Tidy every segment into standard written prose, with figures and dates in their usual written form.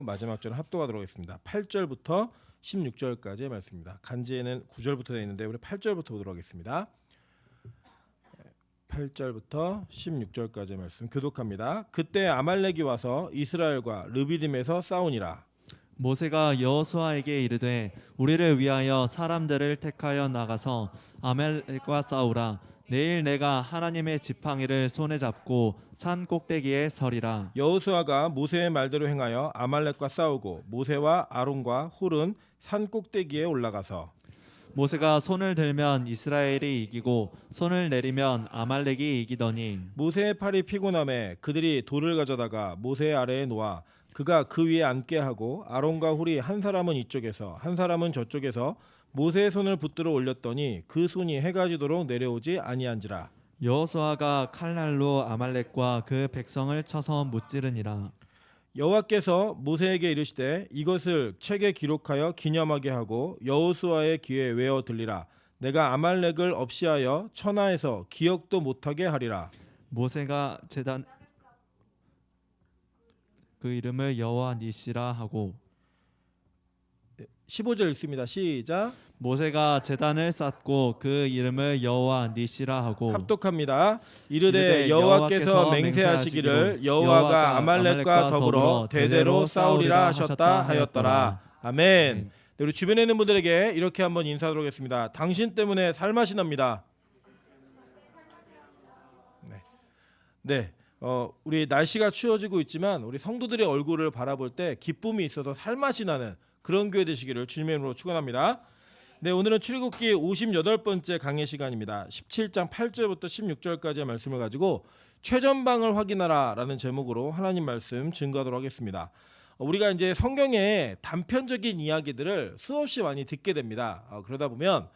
마지막 절은 합독하도록 하겠습니다. 8절부터 16절까지의 말씀입니다. 간지에는 9절부터 되어 있는데 우리 8절부터 보도록 하겠습니다. 8절부터 16절까지의 말씀 교독합니다. 그때 아말렉이 와서 이스라엘과 르비딤에서 싸우니라. 모세가 여호수아에게 이르되 우리를 위하여 사람들을 택하여 나가서 아말렉과 싸우라. 내일 내가 하나님의 지팡이를 손에 잡고 산 꼭대기에 서리라. 여호수아가 모세의 말대로 행하여 아말렉과 싸우고 모세와 아론과 훌은 산 꼭대기에 올라가서 모세가 손을 들면 이스라엘이 이기고 손을 내리면 아말렉이 이기더니 모세의 팔이 피곤함에 그들이 돌을 가져다가 모세 아래에 놓아 그가 그 위에 앉게 하고 아론과 훌이 한 사람은 이쪽에서 한 사람은 저쪽에서 모세의 손을 붙들어 올렸더니 그 손이 해가 지도록 내려오지 아니한지라. 여호수아가 칼날로 아말렉과 그 백성을 쳐서 무찌르니라. 여호와께서 모세에게 이르시되 이것을 책에 기록하여 기념하게 하고 여호수아의 귀에 외어 들리라. 내가 아말렉을 없이하여 천하에서 기억도 못하게 하리라. 모세가 제단 그 이름을 여호와 니시라 하고 15절 읽습니다. 시작. 모세가 제단을 쌓고 그 이름을 여호와 니시라 하고 합독합니다. 이르되 여호와께서 맹세하시기를 여호와가 아말렉과 더불어 대대로 싸우리라 하셨다 하였더라. 아멘. 네, 우리 주변에 있는 분들에게 이렇게 한번 인사하도록 하겠습니다. 당신 때문에 살맛이 납니다. 네. 우리 날씨가 추워지고 있지만 우리 성도들의 얼굴을 바라볼 때 기쁨이 있어서 살맛이 나는 그런 교회 되시기를 주님의 이름으로 축원합니다. 네, 오늘은 출애굽기 58번째 강의 시간입니다. 17장 8절부터 16절까지의 말씀을 가지고 최전방을 확인하라라는 제목으로 하나님 말씀 증거하도록 하겠습니다. 우리가 이제 성경의 단편적인 이야기들을 수없이 많이 듣게 됩니다. 그러다 보면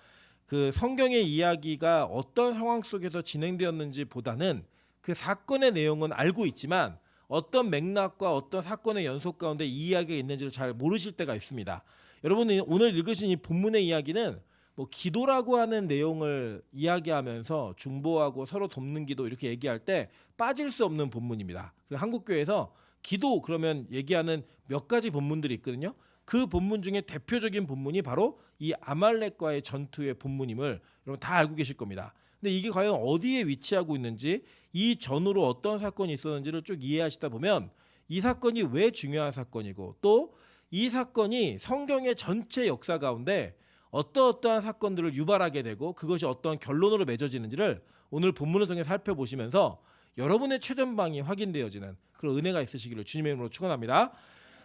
그 성경의 이야기가 어떤 상황 속에서 진행되었는지 보다는 그 사건의 내용은 알고 있지만 어떤 맥락과 어떤 사건의 연속 가운데 이 이야기가 있는지를 잘 모르실 때가 있습니다. 여러분이 오늘 읽으신 이 본문의 이야기는 뭐 기도라고 하는 내용을 이야기하면서 중보하고 서로 돕는 기도 이렇게 얘기할 때 빠질 수 없는 본문입니다. 그리고 한국교회에서 기도 그러면 얘기하는 몇 가지 본문들이 있거든요. 그 본문 중에 대표적인 본문이 바로 이 아말렉과의 전투의 본문임을 여러분 다 알고 계실 겁니다. 근데 이게 과연 어디에 위치하고 있는지 이 전후로 어떤 사건이 있었는지를 쭉 이해하시다 보면 이 사건이 왜 중요한 사건이고 또 이 사건이 성경의 전체 역사 가운데 어떠한 사건들을 유발하게 되고 그것이 어떤 결론으로 맺어지는지를 오늘 본문을 통해 살펴보시면서 여러분의 최전방이 확인되어지는 그런 은혜가 있으시기를 주님의 이름으로 축원합니다.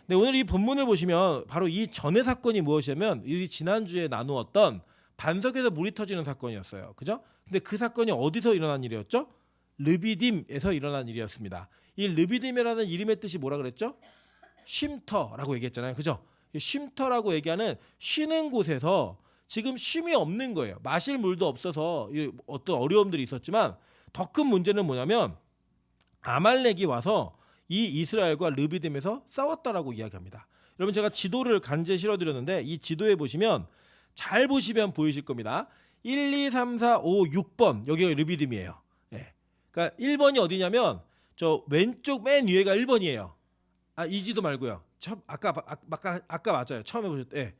네, 오늘 이 본문을 보시면 바로 이 전의 사건이 무엇이냐면 이 지난주에 나누었던 반석에서 물이 터지는 사건이었어요. 그죠? 근데 그 사건이 어디서 일어난 일이었죠? 르비딤에서 일어난 일이었습니다. 이 르비딤이라는 이름의 뜻이 뭐라 그랬죠? 쉼터라고 얘기했잖아요. 그죠? 쉼터라고 얘기하는 쉬는 곳에서 지금 쉼이 없는 거예요. 마실 물도 없어서 어떤 어려움들이 있었지만 더 큰 문제는 뭐냐면 아말렉이 와서 이 이스라엘과 르비딤에서 싸웠다라고 이야기합니다. 여러분 제가 지도를 간지에 실어드렸는데 이 지도에 보시면 잘 보시면 보이실 겁니다. 1, 2, 3, 4, 5, 6번 여기가 르비딤이에요. 예. 그러니까 1번이 어디냐면 저 왼쪽 맨 위에가 1번이에요. 이 지도 말고요. 아까 맞아요. 처음에 보셨죠? 예.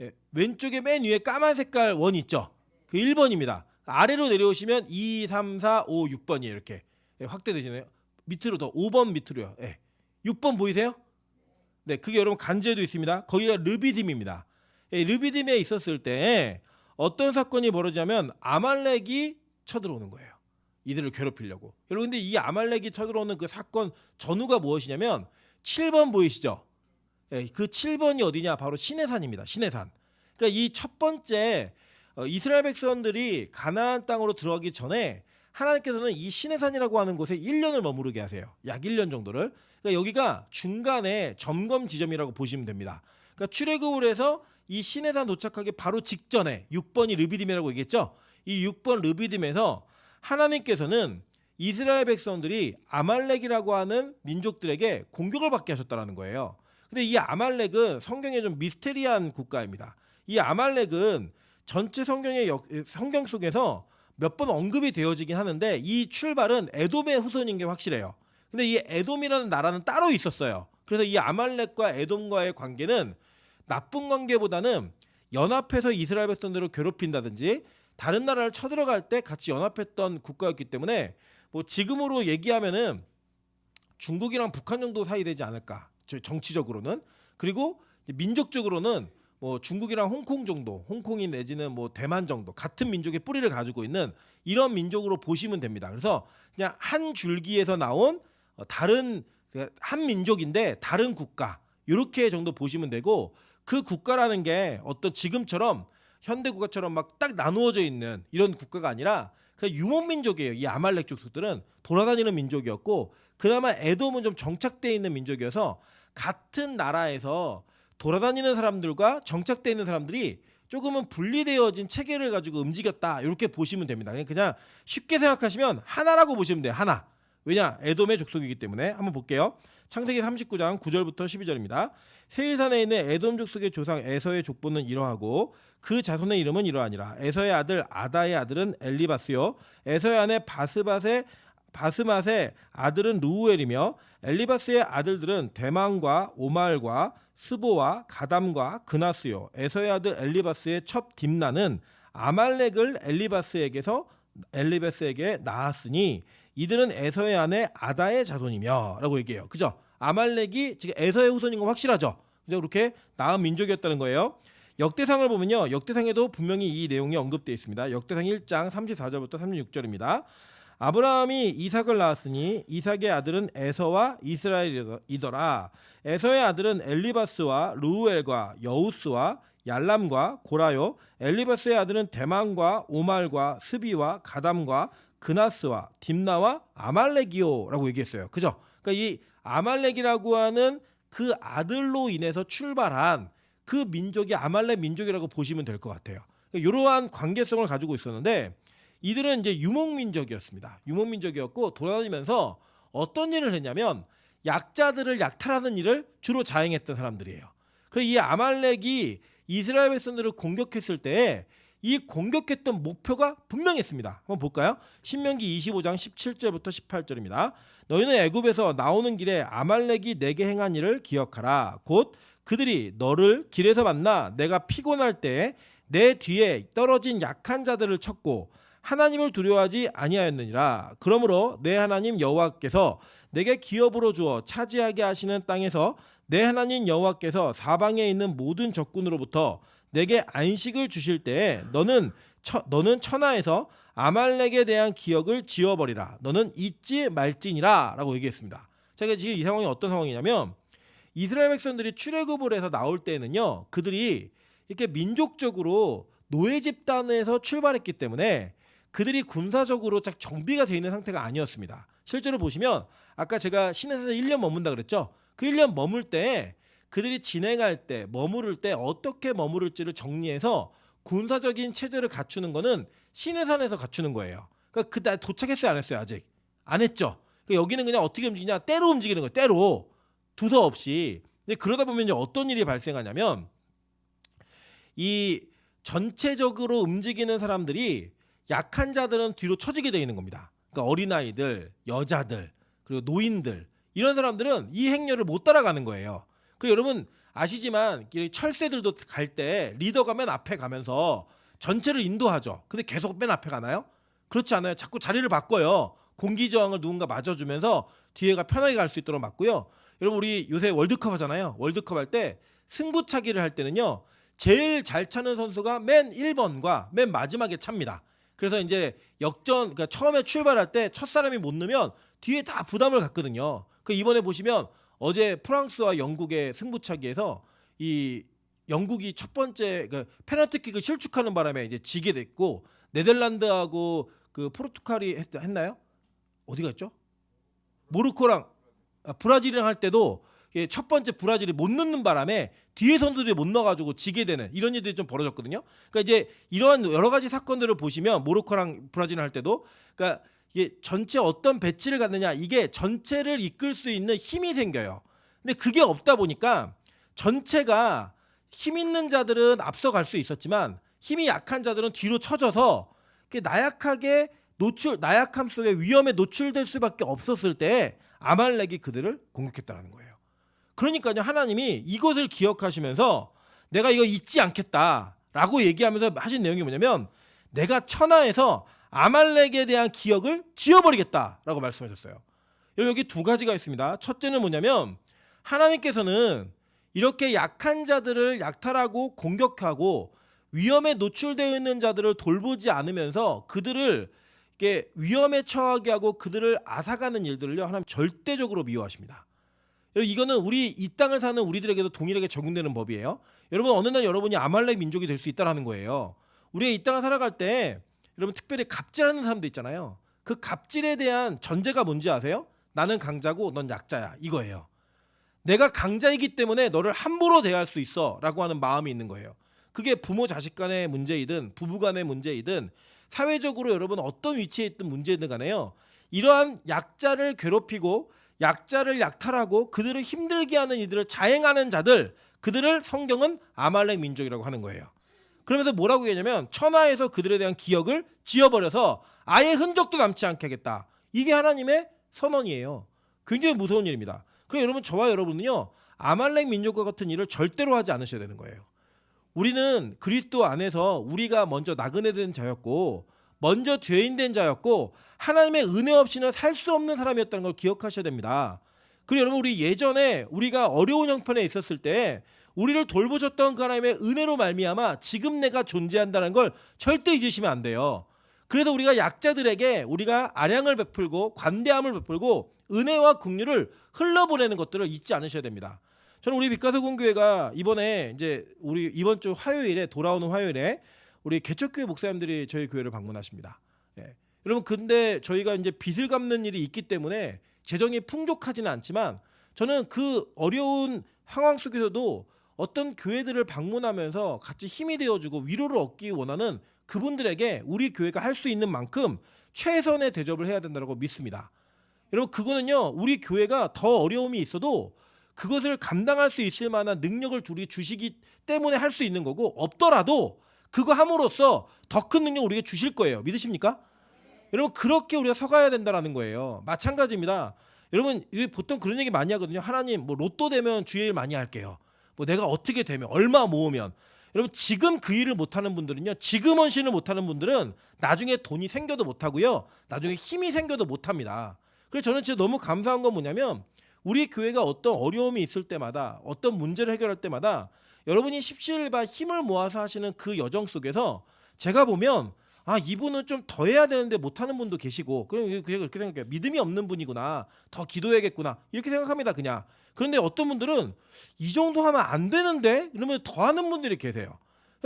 예. 왼쪽에 맨 위에 까만 색깔 원 있죠. 그 1번입니다. 아래로 내려오시면 2, 3, 4, 5, 6번이에요. 이렇게 예, 확대되시네요. 밑으로 더 5번 밑으로요. 예. 6번 보이세요? 네, 그게 여러분 간지에도 있습니다. 거기가 르비딤입니다. 예, 르비딤에 있었을 때 어떤 사건이 벌어지냐면 아말렉이 쳐들어오는 거예요. 이들을 괴롭히려고. 여러분 근데 이 아말렉이 쳐들어오는 그 사건 전후가 무엇이냐면 7번 보이시죠? 예, 그 7번이 어디냐? 바로 시내산입니다. 시내산. 그러니까 이 첫 번째 이스라엘 백성들이 가나안 땅으로 들어가기 전에 하나님께서는 이 시내산이라고 하는 곳에 1년을 머무르게 하세요. 약 1년 정도를. 그러니까 여기가 중간에 점검 지점이라고 보시면 됩니다. 그러니까 출애굽을 해서 이 시내산 도착하기 바로 직전에 6번이 르비딤이라고 얘기했죠. 이 6번 르비딤에서 하나님께서는 이스라엘 백성들이 아말렉이라고 하는 민족들에게 공격을 받게 하셨다는 거예요. 근데 이 아말렉은 성경에 좀 미스테리한 국가입니다. 이 아말렉은 전체 성경 속에서 몇 번 언급이 되어지긴 하는데 이 출발은 에돔의 후손인 게 확실해요. 근데 이 에돔이라는 나라는 따로 있었어요. 그래서 이 아말렉과 에돔과의 관계는 나쁜 관계보다는 연합해서 이스라엘 백성들을 괴롭힌다든지 다른 나라를 쳐들어갈 때 같이 연합했던 국가였기 때문에 뭐 지금으로 얘기하면은 중국이랑 북한 정도 사이 되지 않을까, 정치적으로는. 그리고 민족적으로는 뭐 중국이랑 홍콩 정도, 홍콩이 내지는 뭐 대만 정도 같은 민족의 뿌리를 가지고 있는 이런 민족으로 보시면 됩니다. 그래서 그냥 한 줄기에서 나온 다른 한 민족인데 다른 국가, 이렇게 정도 보시면 되고, 그 국가라는 게 어떤 지금처럼 현대 국가처럼 막 딱 나누어져 있는 이런 국가가 아니라 그냥 유목민족이에요. 이 아말렉 족속들은 돌아다니는 민족이었고, 그나마 에돔은 좀 정착되어 있는 민족이어서 같은 나라에서 돌아다니는 사람들과 정착되어 있는 사람들이 조금은 분리되어진 체계를 가지고 움직였다, 이렇게 보시면 됩니다. 그냥 쉽게 생각하시면 하나라고 보시면 돼요. 하나. 왜냐? 에돔의 족속이기 때문에. 한번 볼게요. 창세기 39장 9절부터 12절입니다. 세일산에 있는 에돔 족속의 조상 에서의 족보는 이러하고 그 자손의 이름은 이러하니라. 에서의 아들 아다의 아들은 엘리바스요, 에서의 아내 바스맛의 아들은 루우엘이며, 엘리바스의 아들들은 대만과 오말과 스보와 가담과 그나스요. 에서의 아들 엘리바스의 첩 딥나는 아말렉을 엘리바스에게 낳았으니 이들은 에서의 아내 아다의 자손이며, 라고 얘기해요. 그죠? 아말렉이 지금 에서의 후손인 건 확실하죠. 그죠? 그렇게 낳은 민족이었다는 거예요. 역대상을 보면요, 역대상에도 분명히 이 내용이 언급되어 있습니다. 역대상 1장 34절부터 36절입니다. 아브라함이 이삭을 낳았으니 이삭의 아들은 에서와 이스라엘이더라. 에서의 아들은 엘리바스와 루우엘과 여우스와 얄람과 고라요. 엘리바스의 아들은 대만과 오말과 스비와 가담과 그나스와 딥나와 아말렉이요, 라고 얘기했어요. 그죠? 그러니까 이 아말렉이라고 하는 그 아들로 인해서 출발한 그 민족이 아말렉 민족이라고 보시면 될 것 같아요. 이러한 관계성을 가지고 있었는데, 이들은 이제 유목민족이었습니다. 유목민족이었고 돌아다니면서 어떤 일을 했냐면 약자들을 약탈하는 일을 주로 자행했던 사람들이에요. 그래서 이 아말렉이 이스라엘 백성들을 공격했을 때 이 공격했던 목표가 분명했습니다. 한번 볼까요? 신명기 25장 17절부터 18절입니다. 너희는 애굽에서 나오는 길에 아말렉이 내게 행한 일을 기억하라. 곧 그들이 너를 길에서 만나 내가 피곤할 때 내 뒤에 떨어진 약한 자들을 쳤고 하나님을 두려워하지 아니하였느니라. 그러므로 내 하나님 여호와께서 내게 기업으로 주어 차지하게 하시는 땅에서 내 하나님 여호와께서 사방에 있는 모든 적군으로부터 내게 안식을 주실 때에 너는 천하에서 아말렉에 대한 기억을 지워버리라. 너는 잊지 말지니라, 라고 얘기했습니다. 제가 지금 이 상황이 어떤 상황이냐면, 이스라엘 백성들이 출애굽을 해서 나올 때는요, 그들이 이렇게 민족적으로 노예 집단에서 출발했기 때문에 그들이 군사적으로 딱 정비가 되어 있는 상태가 아니었습니다. 실제로 보시면 아까 제가 시내에서 1년 머문다 그랬죠. 그 1년 머물 때 그들이 진행할 때 머무를 때 어떻게 머무를지를 정리해서 군사적인 체제를 갖추는 거는 시내산에서 갖추는 거예요. 그러니까 그날 도착했어요, 안 했어요? 아직 안 했죠. 그러니까 여기는 그냥 어떻게 움직이냐, 때로 움직이는 거예요. 때로, 두서 없이. 근데 그러다 보면 이제 어떤 일이 발생하냐면, 이 전체적으로 움직이는 사람들이 약한 자들은 뒤로 처지게 되어 있는 겁니다. 그러니까 어린아이들, 여자들, 그리고 노인들, 이런 사람들은 이 행렬을 못 따라가는 거예요. 그리고 여러분 아시지만 철새들도 갈 때 리더가 맨 앞에 가면서 전체를 인도하죠. 근데 계속 맨 앞에 가나요? 그렇지 않아요. 자꾸 자리를 바꿔요. 공기저항을 누군가 맞아주면서 뒤에가 편하게 갈 수 있도록 맞고요. 여러분 우리 요새 월드컵 하잖아요. 월드컵 할 때 승부차기를 할 때는요, 제일 잘 차는 선수가 맨 1번과 맨 마지막에 찹니다. 그래서 이제 역전, 그러니까 처음에 출발할 때 첫 사람이 못 넣으면 뒤에 다 부담을 갖거든요. 그 이번에 보시면 어제 프랑스와 영국의 승부차기에서 이 영국이 첫 번째 그 페널티킥을 실축하는 바람에 이제 지게 됐고, 네덜란드하고 그 포르투갈이 했나요? 어디가 있죠? 모로코랑 브라질이랑 할 때도 첫 번째 브라질이 못 넣는 바람에 뒤에 선수들이 못 넣어가지고 지게 되는 이런 일들이 좀 벌어졌거든요. 그러니까 이제 이러한 여러 가지 사건들을 보시면 모로코랑 브라질을 할 때도, 그러니까 이게 전체 어떤 배치를 갖느냐, 이게 전체를 이끌 수 있는 힘이 생겨요. 근데 그게 없다 보니까 전체가 힘 있는 자들은 앞서갈 수 있었지만 힘이 약한 자들은 뒤로 쳐져서 나약하게 나약함 속에 위험에 노출될 수밖에 없었을 때 아말렉이 그들을 공격했다는 거예요. 그러니까요, 하나님이 이것을 기억하시면서 내가 이거 잊지 않겠다라고 얘기하면서 하신 내용이 뭐냐면 내가 천하에서 아말렉에 대한 기억을 지워버리겠다라고 말씀하셨어요. 여기 두 가지가 있습니다. 첫째는 뭐냐면 하나님께서는 이렇게 약한 자들을 약탈하고 공격하고 위험에 노출되어 있는 자들을 돌보지 않으면서 그들을 이렇게 위험에 처하게 하고 그들을 앗아가는 일들을요, 하나님 절대적으로 미워하십니다. 여러분, 이거는 우리 이 땅을 사는 우리들에게도 동일하게 적용되는 법이에요. 여러분, 어느 날 여러분이 아말렉 민족이 될 수 있다는 거예요. 우리가 이 땅을 살아갈 때 여러분 특별히 갑질하는 사람도 있잖아요. 그 갑질에 대한 전제가 뭔지 아세요? 나는 강자고 넌 약자야, 이거예요. 내가 강자이기 때문에 너를 함부로 대할 수 있어 라고 하는 마음이 있는 거예요. 그게 부모 자식 간의 문제이든 부부 간의 문제이든 사회적으로 여러분 어떤 위치에 있든 문제이든 간에요, 이러한 약자를 괴롭히고 약자를 약탈하고 그들을 힘들게 하는 이들을 자행하는 자들, 그들을 성경은 아말렉 민족이라고 하는 거예요. 그러면서 뭐라고 얘기하냐면 천하에서 그들에 대한 기억을 지워버려서 아예 흔적도 남지 않게 하겠다. 이게 하나님의 선언이에요. 굉장히 무서운 일입니다. 그래서 여러분, 저와 여러분은요, 아말렉 민족과 같은 일을 절대로 하지 않으셔야 되는 거예요. 우리는 그리스도 안에서 우리가 먼저 나그네 된 자였고 먼저 죄인된 자였고 하나님의 은혜 없이는 살 수 없는 사람이었다는 걸 기억하셔야 됩니다. 그리고 여러분, 우리 예전에 우리가 어려운 형편에 있었을 때 우리를 돌보셨던 그 하나님의 은혜로 말미암아 지금 내가 존재한다는 걸 절대 잊으시면 안 돼요. 그래서 우리가 약자들에게 우리가 아량을 베풀고 관대함을 베풀고 은혜와 긍휼을 흘러보내는 것들을 잊지 않으셔야 됩니다. 저는 우리 빛가서 공교회가 이번에 이제 우리 이번 주 화요일에 돌아오는 화요일에 우리 개척교회 목사님들이 저희 교회를 방문하십니다. 예. 여러분, 근데 저희가 이제 빚을 갚는 일이 있기 때문에 재정이 풍족하지는 않지만 저는 그 어려운 상황 속에서도 어떤 교회들을 방문하면서 같이 힘이 되어주고 위로를 얻기 원하는 그분들에게 우리 교회가 할 수 있는 만큼 최선의 대접을 해야 된다고 믿습니다. 여러분, 그거는요, 우리 교회가 더 어려움이 있어도 그것을 감당할 수 있을 만한 능력을 주시기 때문에 할 수 있는 거고, 없더라도 그거 함으로써 더 큰 능력 우리에게 주실 거예요. 믿으십니까? 여러분, 그렇게 우리가 서가야 된다는 거예요. 마찬가지입니다. 여러분, 보통 그런 얘기 많이 하거든요. 하나님, 뭐 로또 되면 주일 많이 할게요. 뭐 내가 어떻게 되면, 얼마 모으면. 여러분, 지금 그 일을 못하는 분들은요, 지금 헌신을 못하는 분들은 나중에 돈이 생겨도 못하고요, 나중에 힘이 생겨도 못합니다. 그래서 저는 진짜 너무 감사한 건 뭐냐면 우리 교회가 어떤 어려움이 있을 때마다 어떤 문제를 해결할 때마다 여러분이 십시일반 힘을 모아서 하시는 그 여정 속에서 제가 보면 이분은 좀 더 해야 되는데 못하는 분도 계시고, 그냥 그렇게 생각해요. 믿음이 없는 분이구나, 더 기도해야겠구나, 이렇게 생각합니다. 그냥. 그런데 어떤 분들은 이 정도 하면 안 되는데 이러면 더 하는 분들이 계세요.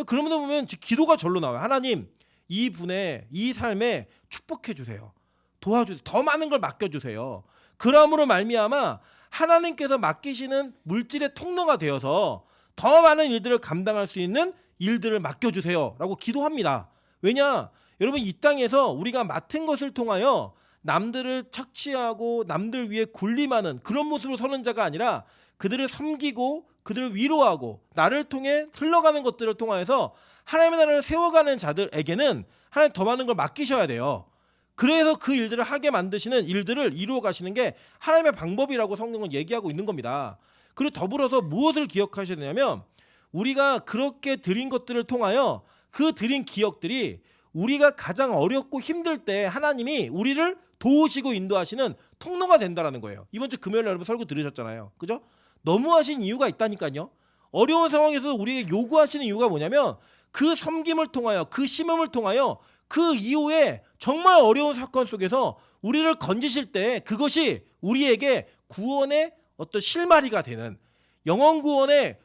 그런 분들 보면 기도가 절로 나와요. 하나님, 이 분의 이 삶에 축복해 주세요. 도와주세요. 더 많은 걸 맡겨주세요. 그러므로 말미암아 하나님께서 맡기시는 물질의 통로가 되어서 더 많은 일들을 감당할 수 있는 일들을 맡겨주세요 라고 기도합니다. 왜냐? 여러분, 이 땅에서 우리가 맡은 것을 통하여 남들을 착취하고 남들 위해 군림하는 그런 모습으로 서는 자가 아니라 그들을 섬기고 그들을 위로하고 나를 통해 흘러가는 것들을 통하여서 하나님의 나라를 세워가는 자들에게는 하나님 더 많은 걸 맡기셔야 돼요. 그래서 그 일들을 하게 만드시는 일들을 이루어 가시는 게 하나님의 방법이라고 성경은 얘기하고 있는 겁니다. 그리고 더불어서 무엇을 기억하셔야 되냐면 우리가 그렇게 드린 것들을 통하여 그 드린 기억들이 우리가 가장 어렵고 힘들 때 하나님이 우리를 도우시고 인도하시는 통로가 된다라는 거예요. 이번 주 금요일 여러분 설교 들으셨잖아요. 그죠? 너무하신 이유가 있다니까요. 어려운 상황에서 우리에게 요구하시는 이유가 뭐냐면 그 섬김을 통하여 그 심음을 통하여 그 이후에 정말 어려운 사건 속에서 우리를 건지실 때 그것이 우리에게 구원의 어떤 실마리가 되는, 영원 구원의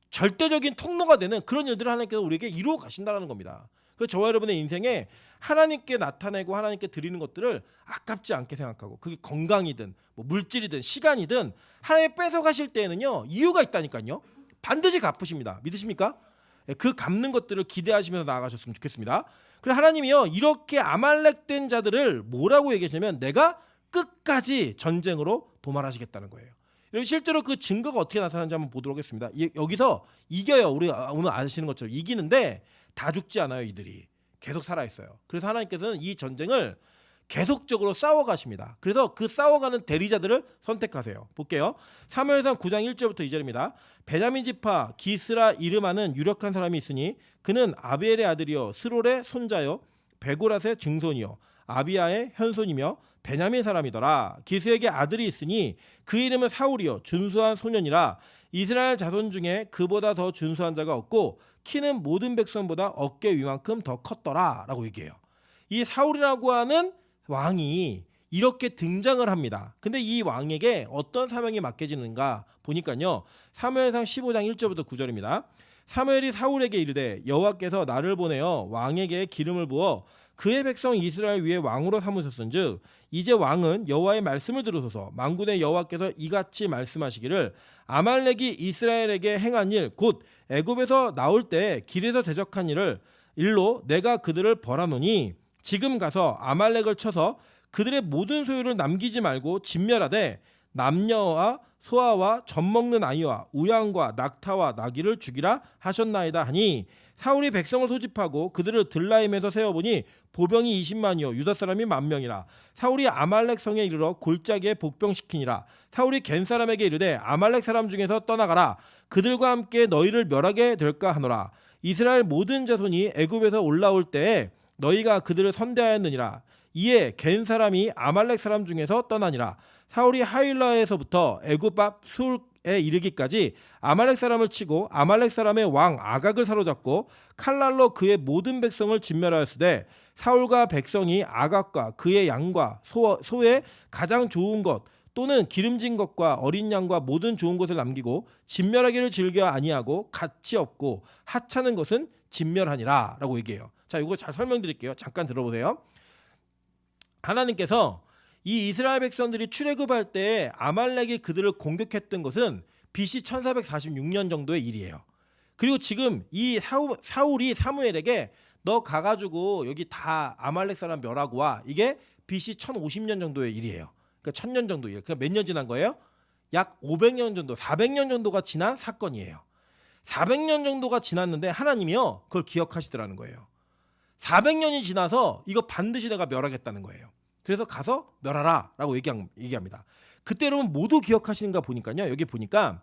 절대적인 통로가 되는 그런 일들을 하나님께서 우리에게 이루어 가신다는 겁니다. 그래서 저와 여러분의 인생에 하나님께 나타내고 하나님께 드리는 것들을 아깝지 않게 생각하고, 그게 건강이든 뭐 물질이든 시간이든 하나님 뺏어가실 때에는요 이유가 있다니까요. 반드시 갚으십니다. 믿으십니까? 그 갚는 것들을 기대하시면서 나아가셨으면 좋겠습니다. 그래서 하나님이요 이렇게 아말렉된 자들을 뭐라고 얘기하시냐면 내가 끝까지 전쟁으로 도말하시겠다는 거예요. 실제로 그 증거가 어떻게 나타나는지 한번 보도록 하겠습니다. 여기서 이겨요. 우리 오늘 아시는 것처럼 이기는데 다 죽지 않아요. 이들이 계속 살아있어요. 그래서 하나님께서는 이 전쟁을 계속적으로 싸워가십니다. 그래서 그 싸워가는 대리자들을 선택하세요. 볼게요. 사무엘상 9장 1절부터 2절입니다. 베냐민 지파 기스라 이름하는 유력한 사람이 있으니 그는 아비엘의 아들이요 스롤의 손자요 베고랏의 증손이요 아비야의 현손이며 베냐민 사람이더라. 기스에게 아들이 있으니 그 이름은 사울이요 준수한 소년이라. 이스라엘 자손 중에 그보다 더 준수한 자가 없고 키는 모든 백성보다 어깨 위만큼 더 컸더라 라고 얘기해요. 이 사울이라고 하는 왕이 이렇게 등장을 합니다. 근데 이 왕에게 어떤 사명이 맡겨지는가 보니까요. 사무엘상 15장 1절부터 9절입니다. 사무엘이 사울에게 이르되 여호와께서 나를 보내어 왕에게 기름을 부어 그의 백성 이스라엘 위에 왕으로 삼으셨은즉 이제 왕은 여호와의 말씀을 들으소서. 만군의 여호와께서 이같이 말씀하시기를 아말렉이 이스라엘에게 행한 일 곧 애굽에서 나올 때 길에서 대적한 일로 내가 그들을 벌하노니 지금 가서 아말렉을 쳐서 그들의 모든 소유를 남기지 말고 진멸하되 남녀와 소아와 젖먹는 아이와 우양과 낙타와 나귀를 죽이라 하셨나이다 하니 사울이 백성을 소집하고 그들을 들라임에서 세워보니 보병이 20만이요 유다 사람이 10,000명이라. 사울이 아말렉 성에 이르러 골짜기에 복병시키니라. 사울이 겐 사람에게 이르되 아말렉 사람 중에서 떠나가라. 그들과 함께 너희를 멸하게 될까 하노라. 이스라엘 모든 자손이 애굽에서 올라올 때에 너희가 그들을 선대하였느니라. 이에 겐 사람이 아말렉 사람 중에서 떠나니라. 사울이 하일라에서부터 애굽 앞 술에 이르기까지 아말렉 사람을 치고 아말렉 사람의 왕 아각을 사로잡고 칼날로 그의 모든 백성을 진멸하였으되 사울과 백성이 아각과 그의 양과 소의 가장 좋은 것 또는 기름진 것과 어린 양과 모든 좋은 것을 남기고 진멸하기를 즐겨 아니하고 가치 없고 하찮은 것은 진멸하니라 라고 얘기해요. 자, 이거 잘 설명드릴게요. 잠깐 들어보세요. 하나님께서 이 이스라엘 백성들이 출애굽할 때 아말렉이 그들을 공격했던 것은 BC 1446년 정도의 일이에요. 그리고 지금 이 사울이 사무엘에게 너 가가지고 여기 다 아말렉 사람 멸하고 와. 이게 BC 1050년 정도의 일이에요. 그러니까 1000년 정도 일. 그러니까 몇 년 지난 거예요? 약 500년 정도, 400년 정도가 지난 사건이에요. 400년 정도가 지났는데 하나님이요 그걸 기억하시더라는 거예요. 400년이 지나서 이거 반드시 내가 멸하겠다는 거예요. 그래서 가서 멸하라 라고 얘기합니다. 그때 여러분 모두 기억하시는가 보니까요. 여기 보니까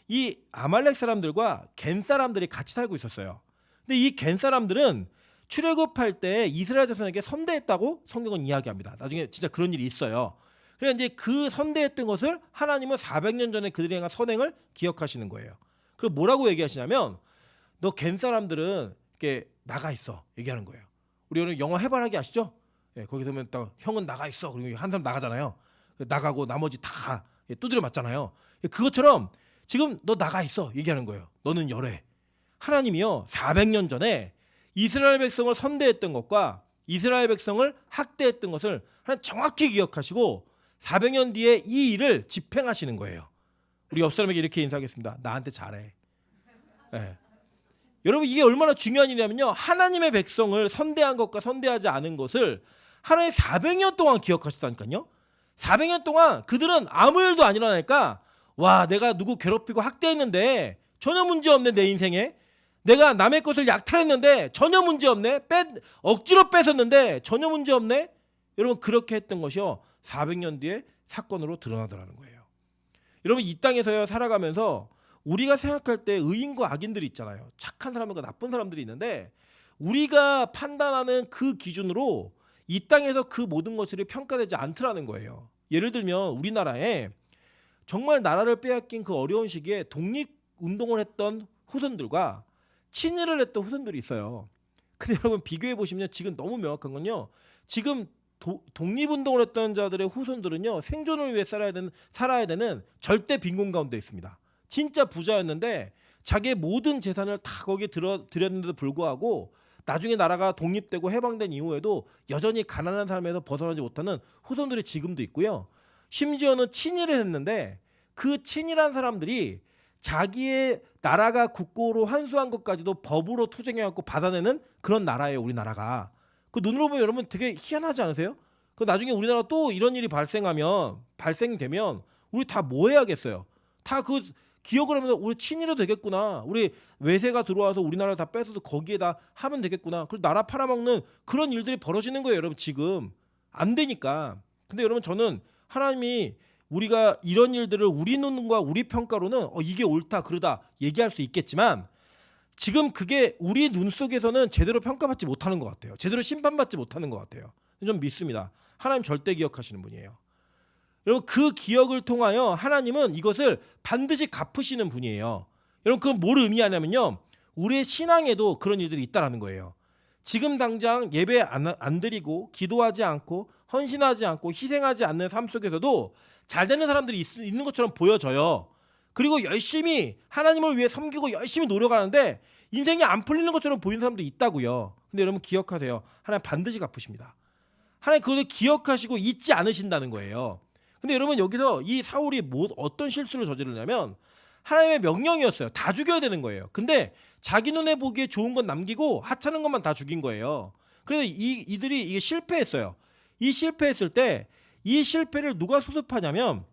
이 아말렉 사람들과 겐 사람들이 같이 살고 있었어요. 근데 이 겐 사람들은 출애굽할 때 이스라엘 자손에게 선대했다고 성경은 이야기합니다. 나중에 진짜 그런 일이 있어요. 그래서 이제 그 선대했던 것을 하나님은 400년 전에 그들이 행한 선행을 기억하시는 거예요. 그리고 뭐라고 얘기하시냐면 너 겐 사람들은 이렇게 나가 있어 얘기하는 거예요. 우리 오늘 영어 해바라기 아시죠? 예, 거기서 보면 또 형은 나가 있어. 그리고 한 사람 나가잖아요. 나가고 나머지 다 두드려 맞잖아요. 그것처럼 지금 너 나가 있어 얘기하는 거예요. 너는 열해. 하나님이요 400년 전에 이스라엘 백성을 선대했던 것과 이스라엘 백성을 학대했던 것을 하나님 정확히 기억하시고 400년 뒤에 이 일을 집행하시는 거예요. 우리 옆 사람에게 이렇게 인사하겠습니다. 나한테 잘해. 예. 여러분 이게 얼마나 중요한 일이냐면요. 하나님의 백성을 선대한 것과 선대하지 않은 것을 하나님 400년 동안 기억하셨다니까요. 400년 동안 그들은 아무 일도 안 일어나니까 와 내가 누구 괴롭히고 학대했는데 전혀 문제 없네 내 인생에. 내가 남의 것을 약탈했는데 전혀 문제 없네. 억지로 뺏었는데 전혀 문제 없네. 여러분 그렇게 했던 것이요 400년 뒤에 사건으로 드러나더라는 거예요. 여러분 이 땅에서요 살아가면서 우리가 생각할 때 의인과 악인들이 있잖아요. 착한 사람과 나쁜 사람들이 있는데 우리가 판단하는 그 기준으로 이 땅에서 그 모든 것들이 평가되지 않더라는 거예요. 예를 들면 우리나라에 정말 나라를 빼앗긴 그 어려운 시기에 독립운동을 했던 후손들과 친일을 했던 후손들이 있어요. 근데 여러분 비교해 보시면 지금 너무 명확한 건요. 지금 독립운동을 했던 자들의 후손들은요. 생존을 위해 살아야 되는 절대 빈곤 가운데 있습니다. 진짜 부자였는데 자기의 모든 재산을 다 거기에 들였는데도 불구하고 나중에 나라가 독립되고 해방된 이후에도 여전히 가난한 삶에서 벗어나지 못하는 후손들이 지금도 있고요. 심지어는 친일을 했는데 그 친일한 사람들이 자기의 나라가 국고로 환수한 것까지도 법으로 투쟁해갖고 받아내는 그런 나라예요. 우리나라가. 그 눈으로 보면 여러분 되게 희한하지 않으세요? 그 나중에 우리나라 또 이런 일이 발생되면 우리 다 뭐 해야겠어요? 다 그 기억을 하면서 우리 친일도 되겠구나. 우리 외세가 들어와서 우리나라를 다 뺏어도 거기에다 하면 되겠구나. 그리고 나라 팔아먹는 그런 일들이 벌어지는 거예요. 여러분 지금. 안 되니까. 근데 여러분 저는 하나님이 우리가 이런 일들을 우리 눈과 우리 평가로는 이게 옳다 그러다 얘기할 수 있겠지만 지금 그게 우리 눈 속에서는 제대로 평가받지 못하는 것 같아요. 제대로 심판받지 못하는 것 같아요. 좀 믿습니다. 하나님 절대 기억하시는 분이에요. 여러분 그 기억을 통하여 하나님은 이것을 반드시 갚으시는 분이에요. 여러분 그건 뭘 의미하냐면요. 우리의 신앙에도 그런 일들이 있다라는 거예요. 지금 당장 예배 안 드리고 기도하지 않고 헌신하지 않고 희생하지 않는 삶 속에서도 잘 되는 사람들이 있는 것처럼 보여져요. 그리고 열심히 하나님을 위해 섬기고 열심히 노력하는데 인생이 안 풀리는 것처럼 보이는 사람도 있다고요. 근데 여러분 기억하세요. 하나님 반드시 갚으십니다. 하나님 그걸 기억하시고 잊지 않으신다는 거예요. 근데 여러분 여기서 이 사울이 어떤 실수를 저지르냐면 하나님의 명령이었어요. 다 죽여야 되는 거예요. 근데 자기 눈에 보기에 좋은 건 남기고 하찮은 것만 다 죽인 거예요. 그래서 이들이 이게 실패했어요. 이 실패했을 때 이 실패를 누가 수습하냐면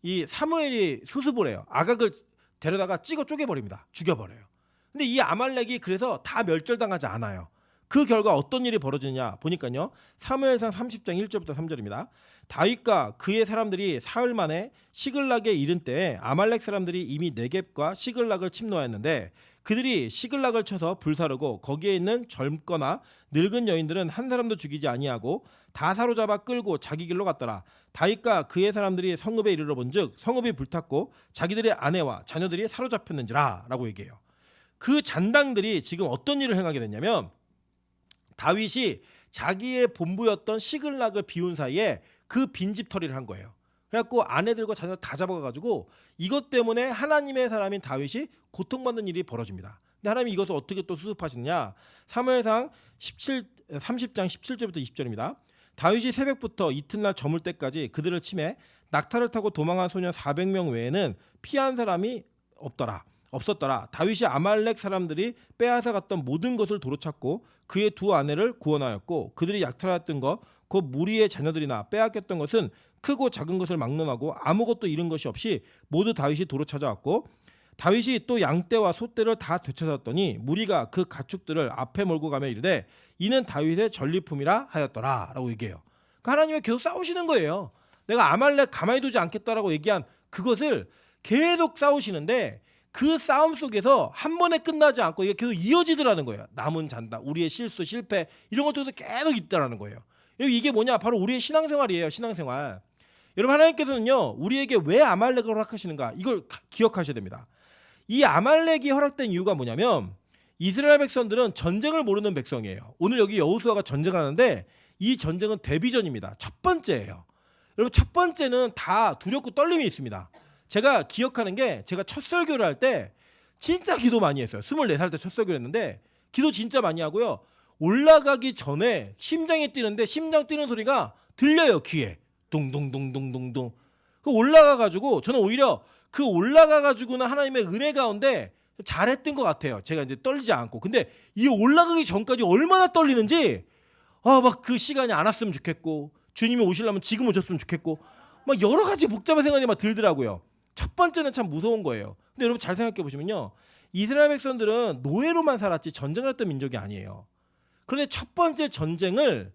이 사무엘이 수습을 해요. 아각을 데려다가 찍어 쪼개버립니다. 죽여버려요. 근데 이 아말렉이 그래서 다 멸절당하지 않아요. 그 결과 어떤 일이 벌어지냐 보니까요. 사무엘상 30장 1절부터 3절입니다. 다윗과 그의 사람들이 사흘 만에 시글락에 이른 때에 아말렉 사람들이 이미 네겝과 시글락을 침노하였는데 그들이 시글락을 쳐서 불사르고 거기에 있는 젊거나 늙은 여인들은 한 사람도 죽이지 아니하고 다 사로잡아 끌고 자기 길로 갔더라. 다윗과 그의 사람들이 성읍에 이르러 본즉 성읍이 불탔고 자기들의 아내와 자녀들이 사로잡혔는지라 라고 얘기해요. 그 잔당들이 지금 어떤 일을 행하게 됐냐면 다윗이 자기의 본부였던 시글락을 비운 사이에 그 빈집털이를 한 거예요. 그래갖고 아내들과 자녀 다 잡아가지고 이것 때문에 하나님의 사람인 다윗이 고통받는 일이 벌어집니다. 근데 하나님이 이것을 어떻게 또 수습하시느냐? 사무엘상 30장 17절부터 20절입니다. 다윗이 새벽부터 이튿날 저물 때까지 그들을 치매 낙타를 타고 도망한 소년 400명 외에는 피한 사람이 없었더라. 다윗이 아말렉 사람들이 빼앗아 갔던 모든 것을 도로찾고 그의 두 아내를 구원하였고 그들이 약탈하였던 것 곧 무리의 자녀들이나 빼앗겼던 것은 크고 작은 것을 막론하고 아무것도 잃은 것이 없이 모두 다윗이 도로 찾아왔고 다윗이 또 양떼와 소떼를 다 되찾았더니 무리가 그 가축들을 앞에 몰고 가며 이르되 이는 다윗의 전리품이라 하였더라 라고 얘기해요. 그러니까 하나님이 계속 싸우시는 거예요. 내가 아말렉 가만히 두지 않겠다라고 얘기한 그것을 계속 싸우시는데 그 싸움 속에서 한 번에 끝나지 않고 이게 계속 이어지더라는 거예요. 남은 잔다, 우리의 실수, 실패 이런 것들도 계속 있다라는 거예요. 이게 뭐냐? 바로 우리의 신앙생활이에요. 신앙생활. 여러분 하나님께서는요 우리에게 왜 아말렉을 허락하시는가 이걸 기억하셔야 됩니다. 이 아말렉이 허락된 이유가 뭐냐면 이스라엘 백성들은 전쟁을 모르는 백성이에요. 오늘 여기 여호수아가 전쟁을 하는데 이 전쟁은 데뷔전입니다. 첫 번째예요. 여러분 첫 번째는 다 두렵고 떨림이 있습니다. 제가 기억하는 게 제가 첫 설교를 할 때 진짜 기도 많이 했어요. 24살 때 첫 설교를 했는데 기도 진짜 많이 하고요. 올라가기 전에 심장이 뛰는데 심장 뛰는 소리가 들려요. 귀에 동동동동동동. 그 올라가가지고 저는 오히려 그 올라가가지고는 하나님의 은혜 가운데 잘했던 것 같아요. 제가 이제 떨리지 않고. 근데 이 올라가기 전까지 얼마나 떨리는지 막 그 시간이 안 왔으면 좋겠고 주님이 오시려면 지금 오셨으면 좋겠고 막 여러 가지 복잡한 생각이 막 들더라고요. 첫 번째는 참 무서운 거예요. 근데 여러분 잘 생각해 보시면요. 이스라엘 백성들은 노예로만 살았지 전쟁을 했던 민족이 아니에요. 그런데 첫 번째 전쟁을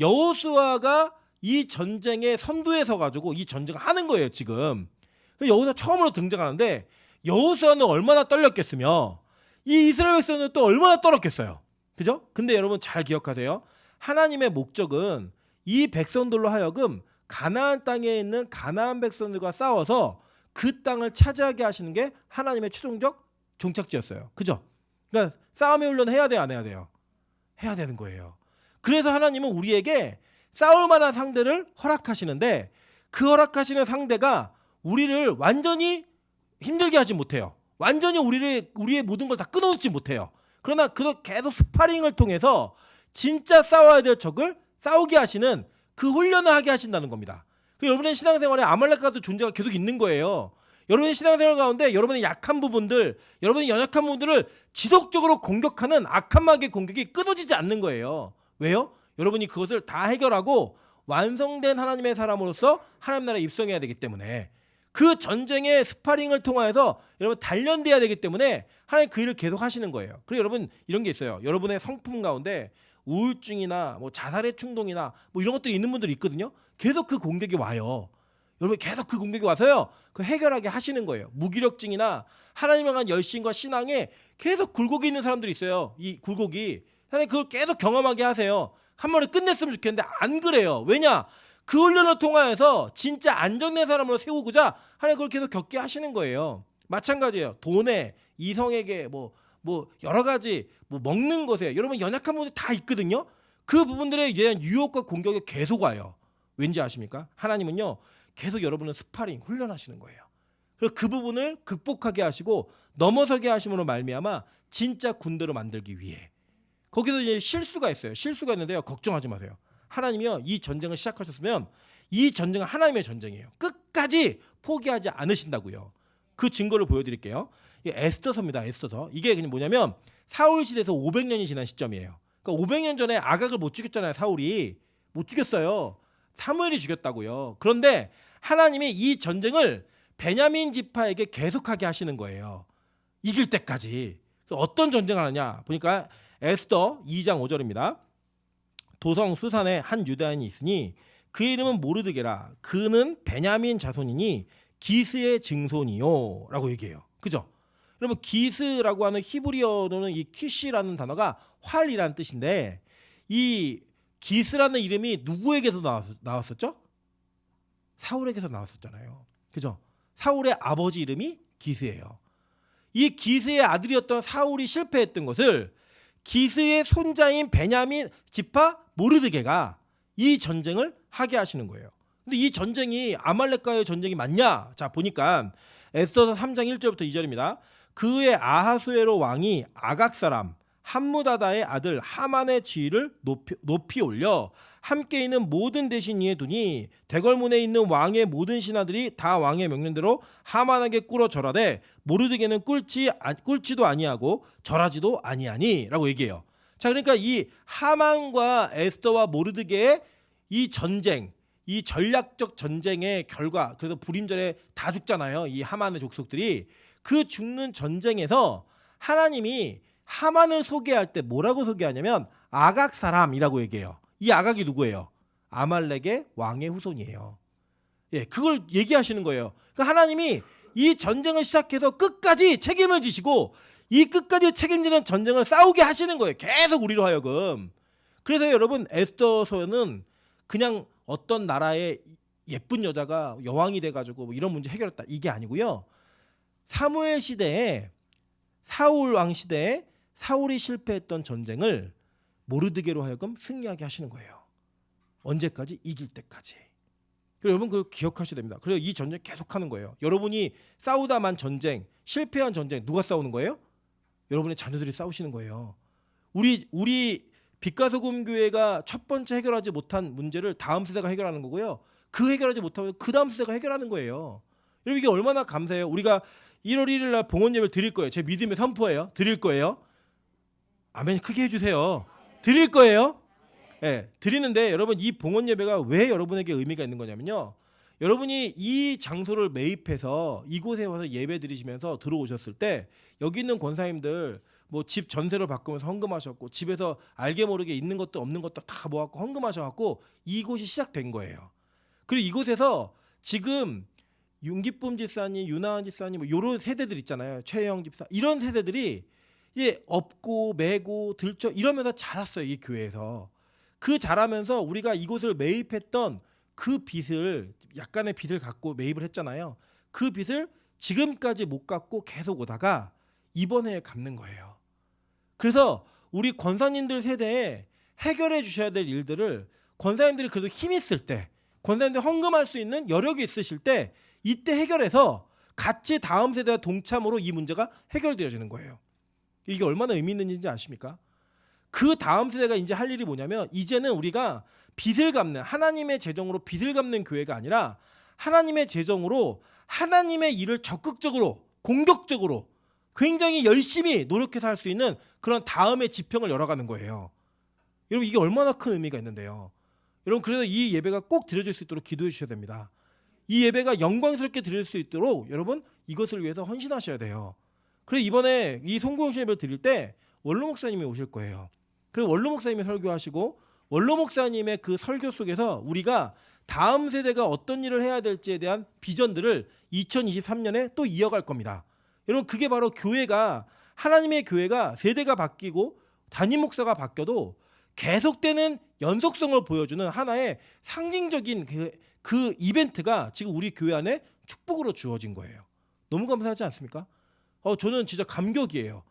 여호수아가 이 전쟁의 선두에 서가지고 이 전쟁을 하는 거예요. 지금 여호수아 처음으로 등장하는데 여호수아는 얼마나 떨렸겠으며 이 이스라엘 백성은 또 얼마나 떨었겠어요. 그죠? 근데 여러분 잘 기억하세요. 하나님의 목적은 이 백성들로 하여금 가나안 땅에 있는 가나안 백성들과 싸워서 그 땅을 차지하게 하시는 게 하나님의 최종적 종착지였어요. 그죠? 그러니까 싸움의 훈련을 해야 돼요, 안 해야 돼요? 해야 되는 거예요. 그래서 하나님은 우리에게 싸울 만한 상대를 허락하시는데 그 허락하시는 상대가 우리를 완전히 힘들게 하지 못해요. 완전히 우리의 모든 걸 다 끊어놓지 못해요. 그러나 계속 스파링을 통해서 진짜 싸워야 될 적을 싸우게 하시는 그 훈련을 하게 하신다는 겁니다. 여러분의 신앙생활에 아말렉 같은 존재가 계속 있는 거예요. 여러분의 신앙생활 가운데 여러분의 약한 부분들, 여러분의 연약한 부분들을 지속적으로 공격하는 악한 마귀의 공격이 끊어지지 않는 거예요. 왜요? 여러분이 그것을 다 해결하고 완성된 하나님의 사람으로서 하나님 나라에 입성해야 되기 때문에 그 전쟁의 스파링을 통해서 여러분 단련돼야 되기 때문에 하나님 그 일을 계속 하시는 거예요. 그리고 여러분 이런 게 있어요. 여러분의 성품 가운데 우울증이나 뭐 자살의 충동이나 뭐 이런 것들이 있는 분들이 있거든요. 계속 그 공격이 와요. 여러분 계속 그 공격이 와서요. 그 해결하게 하시는 거예요. 무기력증이나 하나님에 대한 열심과 신앙에 계속 굴곡이 있는 사람들이 있어요. 이 굴곡이. 하나님 그걸 계속 경험하게 하세요. 한 번에 끝냈으면 좋겠는데 안 그래요. 왜냐? 그 훈련을 통하여서 진짜 안정된 사람으로 세우고자 하나님 그걸 계속 겪게 하시는 거예요. 마찬가지예요. 돈에, 이성에게 뭐 여러 가지 뭐 먹는 것에 여러분 연약한 부분이 다 있거든요. 그 부분들에 대한 유혹과 공격이 계속 와요. 왠지 아십니까? 하나님은요. 계속 여러분을 스파링 훈련하시는 거예요. 그래서 그 부분을 극복하게 하시고 넘어서게 하심으로 말미암아 진짜 군대로 만들기 위해 거기서 이제 실수가 있어요. 실수가 있는데요. 걱정하지 마세요. 하나님이요. 이 전쟁을 시작하셨으면 이 전쟁은 하나님의 전쟁이에요. 끝까지 포기하지 않으신다고요. 그 증거를 보여드릴게요. 에스더서입니다. 에스더서. 이게 그냥 뭐냐면 사울 시대에서 500년이 지난 시점이에요. 그러니까 500년 전에 아각을 못 죽였잖아요. 사울이. 못 죽였어요. 사무엘이 죽였다고요. 그런데 하나님이 이 전쟁을 베냐민 지파에게 계속하게 하시는 거예요. 이길 때까지. 어떤 전쟁을 하느냐 보니까 에스더 2장 5절입니다. 도성 수산에 한 유다인이 있으니 그 이름은 모르드게라. 그는 베냐민 자손이니 기스의 증손이요 라고 얘기해요. 그죠? 여러분 기스라고 하는 히브리어로는 이 퀴시라는 단어가 활이라는 뜻인데 이 기스라는 이름이 누구에게서 나왔었죠? 사울에게서 나왔었잖아요. 그죠? 사울의 아버지 이름이 기스예요. 이 기스의 아들이었던 사울이 실패했던 것을 기스의 손자인 베냐민 지파 모르드게가 이 전쟁을 하게 하시는 거예요. 근데 이 전쟁이 아말렉과의 전쟁이 맞냐? 자 보니까 에스더서 3장 1절부터 2절입니다. 그의 아하수에로 왕이 아각 사람 함무다다의 아들 하만의 지위를 높이 올려 함께 있는 모든 대신 위에 두니 대궐문에 있는 왕의 모든 신하들이 다 왕의 명령대로 하만에게 꿇어 절하되 모르드게는 꿇지도 아니하고 절하지도 아니하니라고 얘기해요. 자 그러니까 이 하만과 에스더와 모르드게의 이 전쟁, 이 전략적 전쟁의 결과, 그래서 불임절에 다 죽잖아요. 이 하만의 족속들이. 그 죽는 전쟁에서 하나님이 하만을 소개할 때 뭐라고 소개하냐면 아각 사람이라고 얘기해요. 이 아각이 누구예요? 아말렉의 왕의 후손이에요. 예, 그걸 얘기하시는 거예요. 그러니까 하나님이 이 전쟁을 시작해서 끝까지 책임을 지시고 이 끝까지 책임지는 전쟁을 싸우게 하시는 거예요. 계속 우리로 하여금. 그래서 여러분 에스더서는 그냥 어떤 나라의 예쁜 여자가 여왕이 돼가지고 뭐 이런 문제 해결했다 이게 아니고요. 사무엘 시대에 사울 왕 시대에 사울이 실패했던 전쟁을 모르드게로 하여금 승리하게 하시는 거예요. 언제까지? 이길 때까지. 그래서 여러분 그걸 기억하셔야 됩니다. 그래서 이 전쟁 계속하는 거예요. 여러분이 싸우다만 전쟁, 실패한 전쟁 누가 싸우는 거예요? 여러분의 자녀들이 싸우시는 거예요. 우리 빛과 소금 교회가 첫 번째 해결하지 못한 문제를 다음 세대가 해결하는 거고요. 그 해결하지 못하면 그 다음 세대가 해결하는 거예요. 여러분 이게 얼마나 감사해요. 우리가 1월 1일 날 봉헌 예배를 드릴 거예요. 제 믿음의 선포예요. 드릴 거예요. 아멘 크게 해주세요. 드릴 거예요. 네, 드리는데 여러분 이 봉헌 예배가 왜 여러분에게 의미가 있는 거냐면요. 여러분이 이 장소를 매입해서 이곳에 와서 예배 드리시면서 들어오셨을 때 여기 있는 권사님들 뭐 집 전세로 바꾸면서 헌금하셨고 집에서 알게 모르게 있는 것도 없는 것도 다 모았고 헌금하셔갖고 이곳이 시작된 거예요. 그리고 이곳에서 지금 윤기쁨 집사님, 윤하은 집사님 뭐 이런 세대들 있잖아요. 최영 집사 이런 세대들이 이제 업고 매고 들쳐 이러면서 자랐어요. 이 교회에서. 그 자라면서 우리가 이곳을 매입했던 그 빚을 약간의 빚을 갖고 매입을 했잖아요. 그 빚을 지금까지 못 갚고 계속 오다가 이번 해에 갚는 거예요. 그래서 우리 권사님들 세대에 해결해 주셔야 될 일들을 권사님들이 그래도 힘 있을 때 권사님들이 헌금할 수 있는 여력이 있으실 때 이때 해결해서 같이 다음 세대와 동참으로 이 문제가 해결되어지는 거예요. 이게 얼마나 의미 있는 일인지 아십니까? 그 다음 세대가 이제 할 일이 뭐냐면 이제는 우리가 빚을 갚는 하나님의 재정으로 빚을 갚는 교회가 아니라 하나님의 재정으로 하나님의 일을 적극적으로 공격적으로 굉장히 열심히 노력해서 할 수 있는 그런 다음의 지평을 열어가는 거예요. 여러분 이게 얼마나 큰 의미가 있는데요. 여러분 그래서 이 예배가 꼭 드려질 수 있도록 기도해 주셔야 됩니다. 이 예배가 영광스럽게 드릴 수 있도록 여러분 이것을 위해서 헌신하셔야 돼요. 그래서 이번에 이 송구영신 예배를 드릴 때 원로 목사님이 오실 거예요. 그리고 원로 목사님이 설교하시고 원로 목사님의 그 설교 속에서 우리가 다음 세대가 어떤 일을 해야 될지에 대한 비전들을 2023년에 또 이어갈 겁니다. 여러분 그게 바로 교회가 하나님의 교회가 세대가 바뀌고 담임 목사가 바뀌어도 계속되는 연속성을 보여주는 하나의 상징적인 그 이벤트가 지금 우리 교회 안에 축복으로 주어진 거예요. 너무 감사하지 않습니까? 저는 진짜 감격이에요.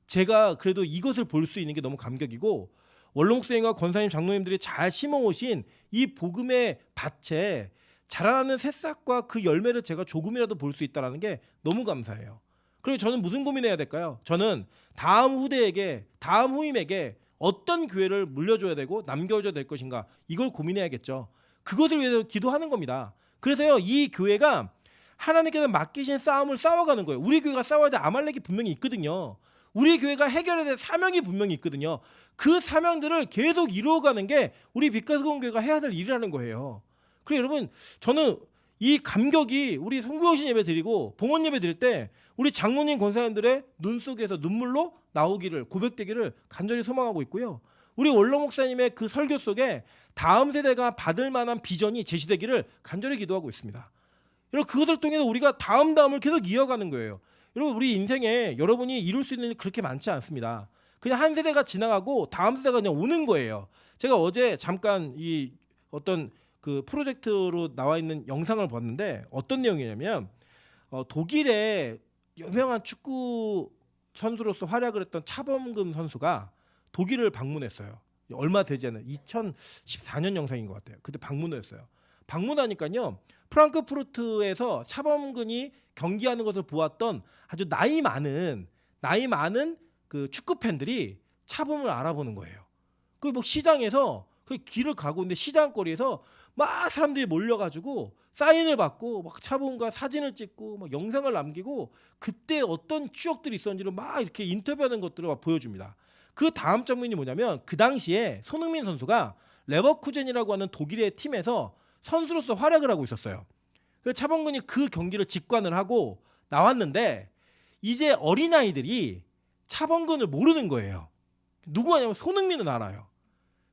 제가 그래도 이것을 볼 수 있는 게 너무 감격이고 원로 목사님과 권사님 장로님들이 잘 심어오신 이 복음의 밭에 자라나는 새싹과 그 열매를 제가 조금이라도 볼 수 있다는 게 너무 감사해요. 그리고 저는 무슨 고민해야 될까요? 저는 다음 후대에게 다음 후임에게 어떤 교회를 물려줘야 되고 남겨줘야 될 것인가 이걸 고민해야겠죠. 그것을 위해서 기도하는 겁니다. 그래서요 이 교회가 하나님께서 맡기신 싸움을 싸워가는 거예요. 우리 교회가 싸워야 될 아말렉이 분명히 있거든요. 우리 교회가 해결해야 될 사명이 분명히 있거든요. 그 사명들을 계속 이루어가는 게 우리 빛가스공 교회가 해야 될 일이라는 거예요. 그래서 여러분 저는 이 감격이 우리 성교신 예배 드리고 봉헌 예배 드릴 때 우리 장로님 권사님들의 눈 속에서 눈물로 나오기를 고백되기를 간절히 소망하고 있고요. 우리 원로 목사님의 그 설교 속에 다음 세대가 받을 만한 비전이 제시되기를 간절히 기도하고 있습니다. 여러분 그것을 통해서 우리가 다음을 계속 이어가는 거예요. 여러분 우리 인생에 여러분이 이룰 수 있는 일이 그렇게 많지 않습니다. 그냥 한 세대가 지나가고 다음 세대가 그냥 오는 거예요. 제가 어제 잠깐 이 어떤 그 프로젝트로 나와 있는 영상을 봤는데 어떤 내용이냐면 독일의 유명한 축구 선수로서 활약을 했던 차범근 선수가 독일을 방문했어요. 얼마 되지 않은 2014년 영상인 것 같아요. 그때 방문했어요. 방문하니까요. 프랑크푸르트에서 차범근이 경기하는 것을 보았던 아주 나이 많은 그 축구 팬들이 차범을 알아보는 거예요. 그 뭐 시장에서 그 길을 가고 있는데 시장거리에서 막 사람들이 몰려가지고 사인을 받고 막 차범과 사진을 찍고 막 영상을 남기고 그때 어떤 추억들이 있었는지를 막 이렇게 인터뷰하는 것들을 막 보여줍니다. 그 다음 장면이 뭐냐면 그 당시에 손흥민 선수가 레버쿠젠이라고 하는 독일의 팀에서 선수로서 활약을 하고 있었어요. 그래서 차범근이 그 경기를 직관을 하고 나왔는데 이제 어린아이들이 차범근을 모르는 거예요. 누구냐면 손흥민은 알아요.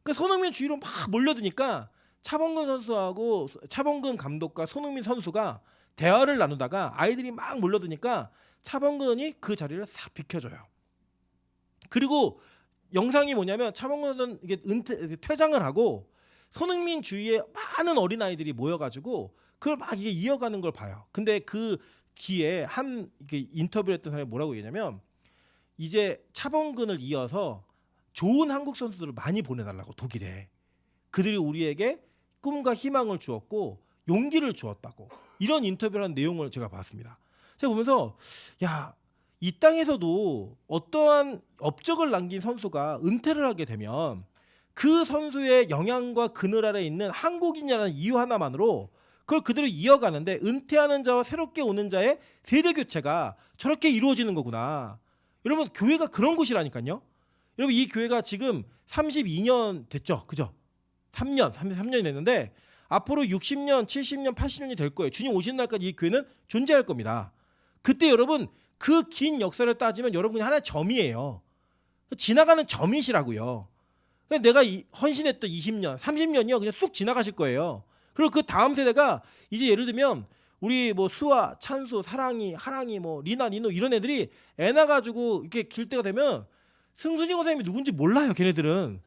그 손흥민 주위로 막 몰려드니까 차범근 선수하고 차범근 감독과 손흥민 선수가 대화를 나누다가 아이들이 막 몰려드니까 차범근이 그 자리를 싹 비켜줘요. 그리고 영상이 뭐냐면 차범근은 이게 퇴장을 하고 손흥민 주위에 많은 어린아이들이 모여가지고 그걸 막 이게 이어가는 걸 봐요. 근데 그 뒤에 한 인터뷰를 했던 사람이 뭐라고 얘기냐면 이제 차범근을 이어서 좋은 한국 선수들을 많이 보내달라고 독일에. 그들이 우리에게 꿈과 희망을 주었고 용기를 주었다고. 이런 인터뷰를 한 내용을 제가 봤습니다. 제가 보면서 이 땅에서도 어떠한 업적을 남긴 선수가 은퇴를 하게 되면 그 선수의 영향과 그늘 아래 있는 한국인이라는 이유 하나만으로 그걸 그대로 이어가는데 은퇴하는 자와 새롭게 오는 자의 세대 교체가 저렇게 이루어지는 거구나. 여러분 교회가 그런 곳이라니까요. 여러분 이 교회가 지금 32년 됐죠. 그죠? 33년이 됐는데 앞으로 60년, 70년, 80년이 될 거예요. 주님 오시는 날까지 이 교회는 존재할 겁니다. 그때 여러분 그 긴 역사를 따지면 여러분이 하나의 점이에요. 지나가는 점이시라고요. 내가 헌신했던 20년, 30년이요. 그냥 쑥 지나가실 거예요. 그리고 그 다음 세대가 이제 예를 들면 우리 뭐 수아, 찬수, 사랑이, 하랑이, 뭐 리나, 니노 이런 애들이 애 낳아가지고 이렇게 길 때가 되면 승순이 권사님이 누군지 몰라요. 걔네들은.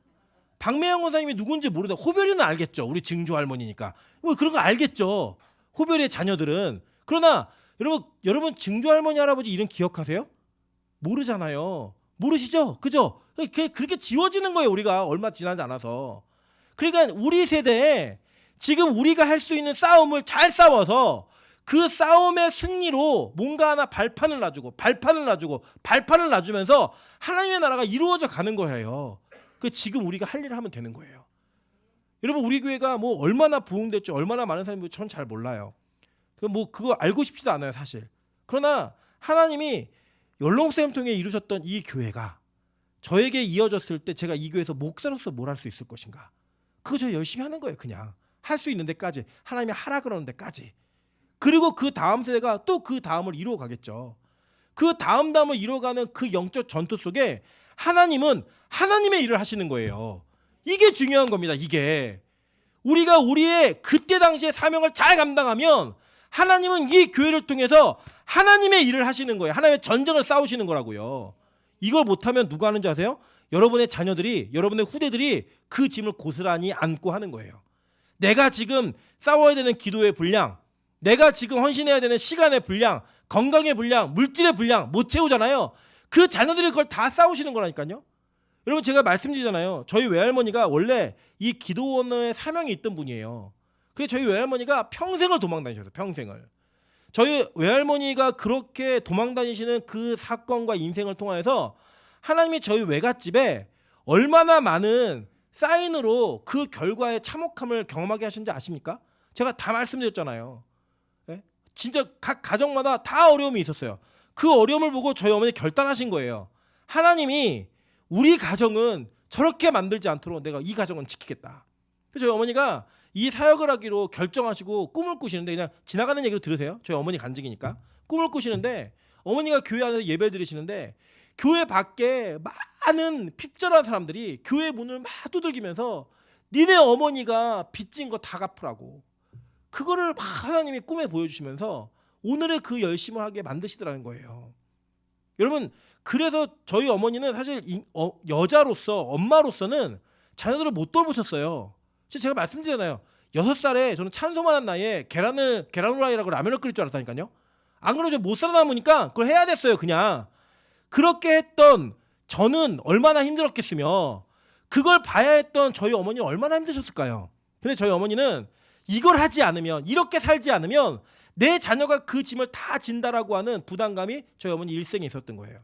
박매영 권사님이 누군지 모르다. 호별이는 알겠죠. 우리 증조 할머니니까. 뭐 그런 거 알겠죠. 호별이의 자녀들은. 그러나 여러분 증조 할머니 할아버지 이름 기억하세요? 모르잖아요. 모르시죠? 그죠? 그렇게 지워지는 거예요. 우리가 얼마 지나지 않아서. 그러니까 우리 세대에 지금 우리가 할 수 있는 싸움을 잘 싸워서 그 싸움의 승리로 뭔가 하나 발판을 놔주면서 하나님의 나라가 이루어져 가는 거예요. 그 지금 우리가 할 일을 하면 되는 거예요. 여러분 우리 교회가 뭐 얼마나 부흥됐죠, 얼마나 많은 사람이 전 잘 몰라요. 그거 알고 싶지도 않아요 사실. 그러나 하나님이 원로 목사님 통해 이루셨던 이 교회가 저에게 이어졌을 때 제가 이 교회에서 목사로서 뭘 할 수 있을 것인가. 그거 저 열심히 하는 거예요. 그냥 할 수 있는 데까지, 하나님이 하라 그러는 데까지. 그리고 그 다음 세대가 또 그 다음을 이루어 가겠죠. 그 다음을 이루어가는 그 영적 전투 속에 하나님은 하나님의 일을 하시는 거예요. 이게 중요한 겁니다. 이게 우리가 우리의 그때 당시의 사명을 잘 감당하면 하나님은 이 교회를 통해서 하나님의 일을 하시는 거예요. 하나님의 전쟁을 싸우시는 거라고요. 이걸 못하면 누가 하는지 아세요? 여러분의 자녀들이, 여러분의 후대들이 그 짐을 고스란히 안고 하는 거예요. 내가 지금 싸워야 되는 기도의 분량, 내가 지금 헌신해야 되는 시간의 분량, 건강의 분량, 물질의 분량 못 채우잖아요. 그 자녀들이 그걸 다 싸우시는 거라니까요. 여러분 제가 말씀드리잖아요. 저희 외할머니가 원래 이 기도원의 사명이 있던 분이에요. 그래서 저희 외할머니가 평생을 도망 다니셨어요. 평생을. 저희 외할머니가 그렇게 도망 다니시는 그 사건과 인생을 통해서 하나님이 저희 외갓집에 얼마나 많은 사인으로 그 결과의 참혹함을 경험하게 하신지 아십니까? 제가 다 말씀드렸잖아요. 네? 진짜 각 가정마다 다 어려움이 있었어요. 그 어려움을 보고 저희 어머니 결단하신 거예요. 하나님이 우리 가정은 저렇게 만들지 않도록 내가 이 가정은 지키겠다. 그래서 저희 어머니가 이 사역을 하기로 결정하시고 꿈을 꾸시는데, 그냥 지나가는 얘기로 들으세요. 저희 어머니 간증이니까. 꿈을 꾸시는데 어머니가 교회 안에서 예배 드리시는데 교회 밖에 많은 핍절한 사람들이 교회 문을 막 두들기면서 니네 어머니가 빚진 거 다 갚으라고, 그거를 막 하나님이 꿈에 보여주시면서 오늘의 그 열심을 하게 만드시더라는 거예요. 여러분, 그래서 저희 어머니는 사실 여자로서, 엄마로서는 자녀들을 못 돌보셨어요. 제가 말씀드리잖아요. 6살에 저는 찬송하는 나이에 계란 후라이라고 라면을 끓일 줄 알았다니까요. 안 그러면 못 살아남으니까 그걸 해야 됐어요. 그냥 그렇게 했던 저는 얼마나 힘들었겠으며, 그걸 봐야 했던 저희 어머니는 얼마나 힘드셨을까요? 근데 저희 어머니는 이걸 하지 않으면, 이렇게 살지 않으면 내 자녀가 그 짐을 다 진다라고 하는 부담감이 저희 어머니 일생에 있었던 거예요.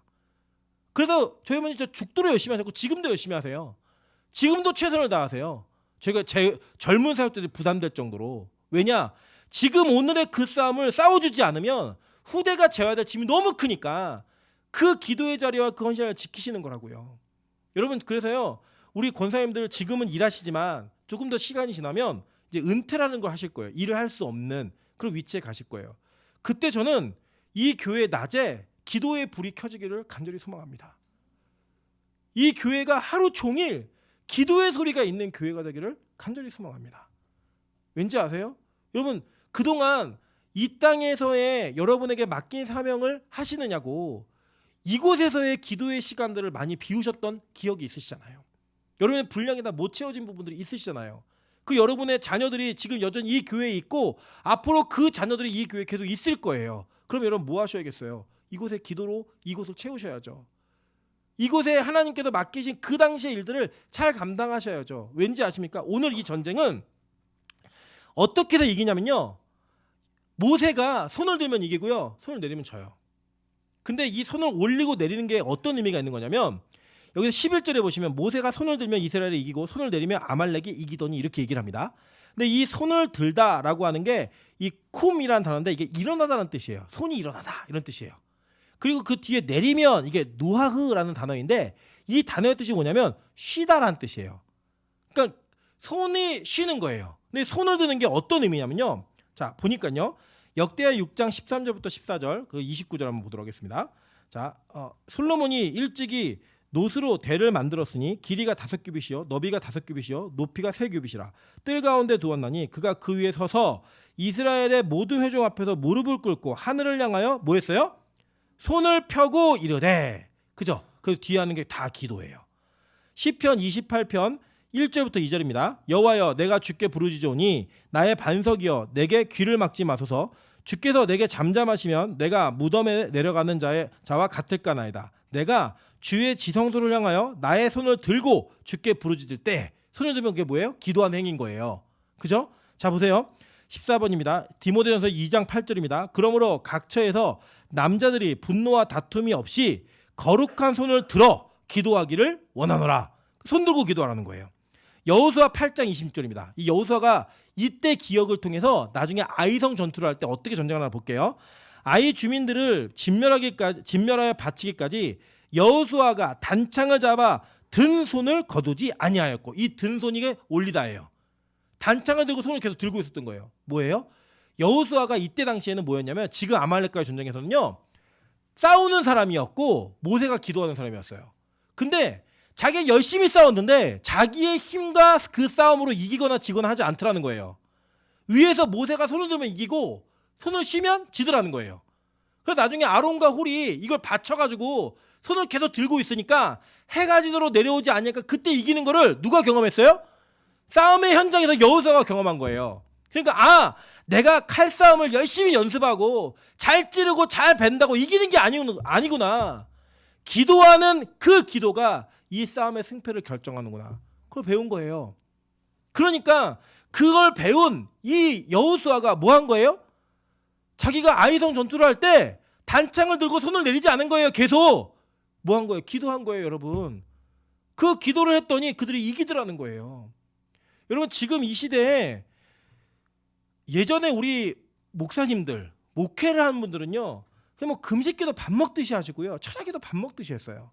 그래서 저희 어머니 진짜 죽도록 열심히 하셨고 지금도 열심히 하세요. 지금도 최선을 다하세요. 저희가 제 젊은 사역자들이 부담될 정도로. 왜냐? 지금 오늘의 그 싸움을 싸워주지 않으면 후대가 져야 될 짐이 너무 크니까 그 기도의 자리와 그 헌신을 지키시는 거라고요. 여러분, 그래서요, 우리 권사님들 지금은 일하시지만 조금 더 시간이 지나면 이제 은퇴라는 걸 하실 거예요. 일을 할 수 없는 그런 위치에 가실 거예요. 그때 저는 이 교회 낮에 기도의 불이 켜지기를 간절히 소망합니다. 이 교회가 하루 종일 기도의 소리가 있는 교회가 되기를 간절히 소망합니다. 왠지 아세요? 여러분, 그동안 이 땅에서의 여러분에게 맡긴 사명을 하시느냐고 이곳에서의 기도의 시간들을 많이 비우셨던 기억이 있으시잖아요. 여러분의 분량이 다 못 채워진 부분들이 있으시잖아요. 그 여러분의 자녀들이 지금 여전히 이 교회에 있고 앞으로 그 자녀들이 이 교회에 계속 있을 거예요. 그럼 여러분 뭐 하셔야겠어요? 이곳의 기도로 이곳을 채우셔야죠. 이곳에 하나님께서 맡기신 그 당시의 일들을 잘 감당하셔야죠. 왠지 아십니까? 오늘 이 전쟁은 어떻게 해서 이기냐면요, 모세가 손을 들면 이기고요, 손을 내리면 져요. 근데 이 손을 올리고 내리는 게 어떤 의미가 있는 거냐면, 여기서 11절에 보시면 모세가 손을 들면 이스라엘이 이기고 손을 내리면 아말렉이 이기더니 이렇게 얘기를 합니다. 근데 이 손을 들다라고 하는 게 이 쿰이라는 단어인데 이게 일어나다라는 뜻이에요. 손이 일어나다 이런 뜻이에요. 그리고 그 뒤에 내리면 이게 누하흐라는 단어인데 이 단어의 뜻이 뭐냐면 쉬다라는 뜻이에요. 그러니까 손이 쉬는 거예요. 근데 손을 드는 게 어떤 의미냐면요, 자 보니까요, 역대하 6장 13절부터 14절 그 29절 한번 보도록 하겠습니다. 자, 솔로몬이 일찍이 노스로 대를 만들었으니 길이가 5규빗이요 너비가 5규빗이요 높이가 3규빗이라 뜰 가운데 두었나니 그가 그 위에 서서 이스라엘의 모든 회중 앞에서 무릎을 꿇고 하늘을 향하여 뭐 했어요? 손을 펴고 이르되. 그죠? 그 뒤에 하는 게 다 기도예요. 시편 28편 1절부터 2절입니다. 여호와여, 내가 주께 부르짖으니 나의 반석이여, 내게 귀를 막지 마소서. 주께서 내게 잠잠하시면 내가 무덤에 내려가는 자와 같을까나이다. 내가 주의 지성소를 향하여 나의 손을 들고 주께 부르짖을 때, 손을 들면 그게 뭐예요? 기도한 행인 거예요. 그죠? 자 보세요. 14번입니다. 디모데전서 2장 8절입니다. 그러므로 각처에서 남자들이 분노와 다툼이 없이 거룩한 손을 들어 기도하기를 원하노라. 손 들고 기도하라는 거예요. 여호수아 8장 20절입니다. 이 여호수아가 이때 기억을 통해서 나중에 아이성 전투를 할 때 어떻게 전쟁하나 볼게요. 아이 주민들을 진멸하여 바치기까지 여호수아가 단창을 잡아 든 손을 거두지 아니하였고, 이 든 손이 이게 올리다예요. 단창을 들고 손을 계속 들고 있었던 거예요. 뭐예요? 여호수아가 이때 당시에는 뭐였냐면, 지금 아말렉과의 전쟁에서는요, 싸우는 사람이었고 모세가 기도하는 사람이었어요. 근데 자기가 열심히 싸웠는데 자기의 힘과 그 싸움으로 이기거나 지거나 하지 않더라는 거예요. 위에서 모세가 손을 들면 이기고 손을 쉬면 지더라는 거예요. 그래서 나중에 아론과 홀이 이걸 받쳐가지고 손을 계속 들고 있으니까 해가 지도록 내려오지 않으니까 그때 이기는 거를 누가 경험했어요? 싸움의 현장에서 여호수아가 경험한 거예요. 그러니까 내가 칼싸움을 열심히 연습하고 잘 찌르고 잘 벤다고 이기는 게 아니구나. 기도하는 그 기도가 이 싸움의 승패를 결정하는구나. 그걸 배운 거예요. 그러니까 그걸 배운 이 여호수아가 뭐 한 거예요? 자기가 아이성 전투를 할 때 단창을 들고 손을 내리지 않은 거예요. 계속 뭐 한 거예요? 기도한 거예요, 여러분. 그 기도를 했더니 그들이 이기더라는 거예요. 여러분, 지금 이 시대에 예전에 우리 목사님들, 목회를 하는 분들은요, 그냥 뭐 금식기도 밥 먹듯이 하시고요, 철야기도 밥 먹듯이 했어요.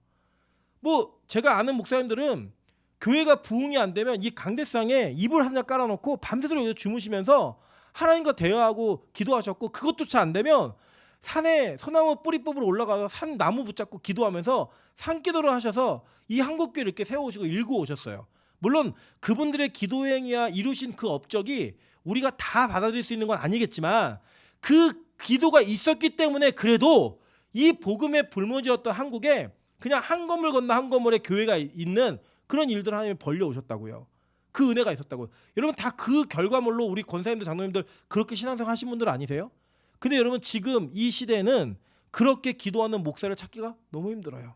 뭐 제가 아는 목사님들은 교회가 부흥이 안 되면 이 강대상에 이불 하나 깔아놓고 밤새도록 여기서 주무시면서 하나님과 대화하고 기도하셨고, 그것조차 안 되면 산에 소나무 뿌리 뽑으러 올라가서 산 나무 붙잡고 기도하면서 산기도를 하셔서 이 한국교회를 이렇게 세워오시고 일구 오셨어요. 물론 그분들의 기도 행위야 이루신 그 업적이 우리가 다 받아들일 수 있는 건 아니겠지만, 그 기도가 있었기 때문에 그래도 이 복음의 불모지였던 한국에 그냥 한 건물 건너 한 건물에 교회가 있는 그런 일들을 하나님이 벌려오셨다고요. 그 은혜가 있었다고요. 여러분, 다 그 결과물로 우리 권사님들, 장로님들 그렇게 신앙생활 하신 분들 아니세요? 근데 여러분, 지금 이 시대에는 그렇게 기도하는 목사를 찾기가 너무 힘들어요.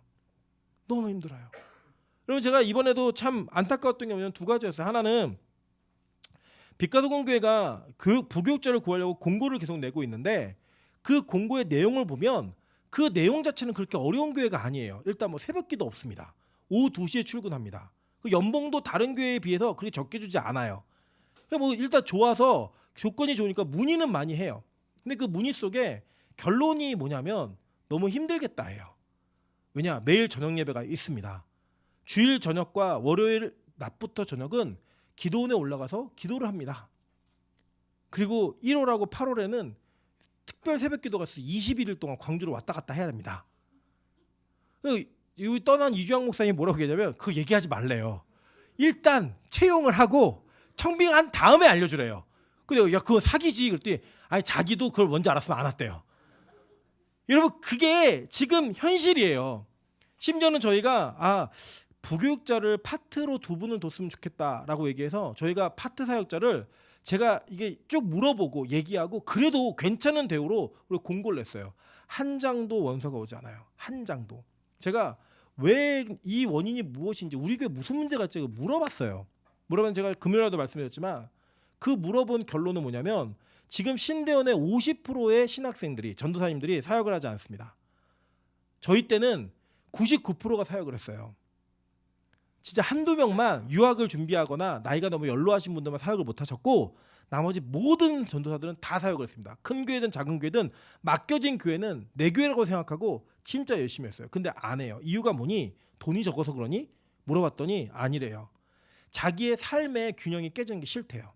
너무 힘들어요. 여러분, 제가 이번에도 참 안타까웠던 게 뭐냐면 두 가지였어요. 하나는 빛가서공교회가 부교육자를 구하려고 공고를 계속 내고 있는데, 그 공고의 내용을 보면 그 내용 자체는 그렇게 어려운 교회가 아니에요. 일단 뭐 새벽기도 없습니다. 오후 2시에 출근합니다. 그 연봉도 다른 교회에 비해서 그렇게 적게 주지 않아요. 뭐 일단 좋아서 조건이 좋으니까 문의는 많이 해요. 근데 그 문의 속에 결론이 뭐냐면 너무 힘들겠다예요. 왜냐? 매일 저녁 예배가 있습니다. 주일 저녁과 월요일 낮부터 저녁은 기도원에 올라가서 기도를 합니다. 그리고 1월하고 8월에는 특별 새벽 기도가 21일 동안 광주로 왔다 갔다 해야 됩니다. 여기 떠난 이주영 목사님이 뭐라고 얘기하냐면 그 얘기하지 말래요. 일단 채용을 하고 청빙한 다음에 알려주래요. 근데 야, 그거 사기지. 그랬더니 아니, 자기도 그걸 먼저 알았으면 안 왔대요. 여러분, 그게 지금 현실이에요. 심지어는 저희가 부교육자를 파트로 2분을 뒀으면 좋겠다라고 얘기해서 저희가 파트 사역자를 제가 이게 쭉 물어보고 얘기하고 그래도 괜찮은 대우로 우리 공고를 냈어요. 한 장도 원서가 오지 않아요. 한 장도. 제가 왜 이 원인이 무엇인지, 우리 교회 무슨 문제가 있지 물어봤어요. 물어보면 제가 금요일에도 말씀드렸지만 그 물어본 결론은 뭐냐면 지금 신대원의 50%의 신학생들이, 전도사님들이 사역을 하지 않습니다. 저희 때는 99%가 사역을 했어요. 진짜 한두 명만 유학을 준비하거나 나이가 너무 연로하신 분들만 사역을 못 하셨고, 나머지 모든 전도사들은 다 사역을 했습니다. 큰 교회든 작은 교회든 맡겨진 교회는 내 교회라고 생각하고 진짜 열심히 했어요. 근데 안 해요. 이유가 뭐니? 돈이 적어서 그러니? 물어봤더니 아니래요. 자기의 삶의 균형이 깨지는 게 싫대요.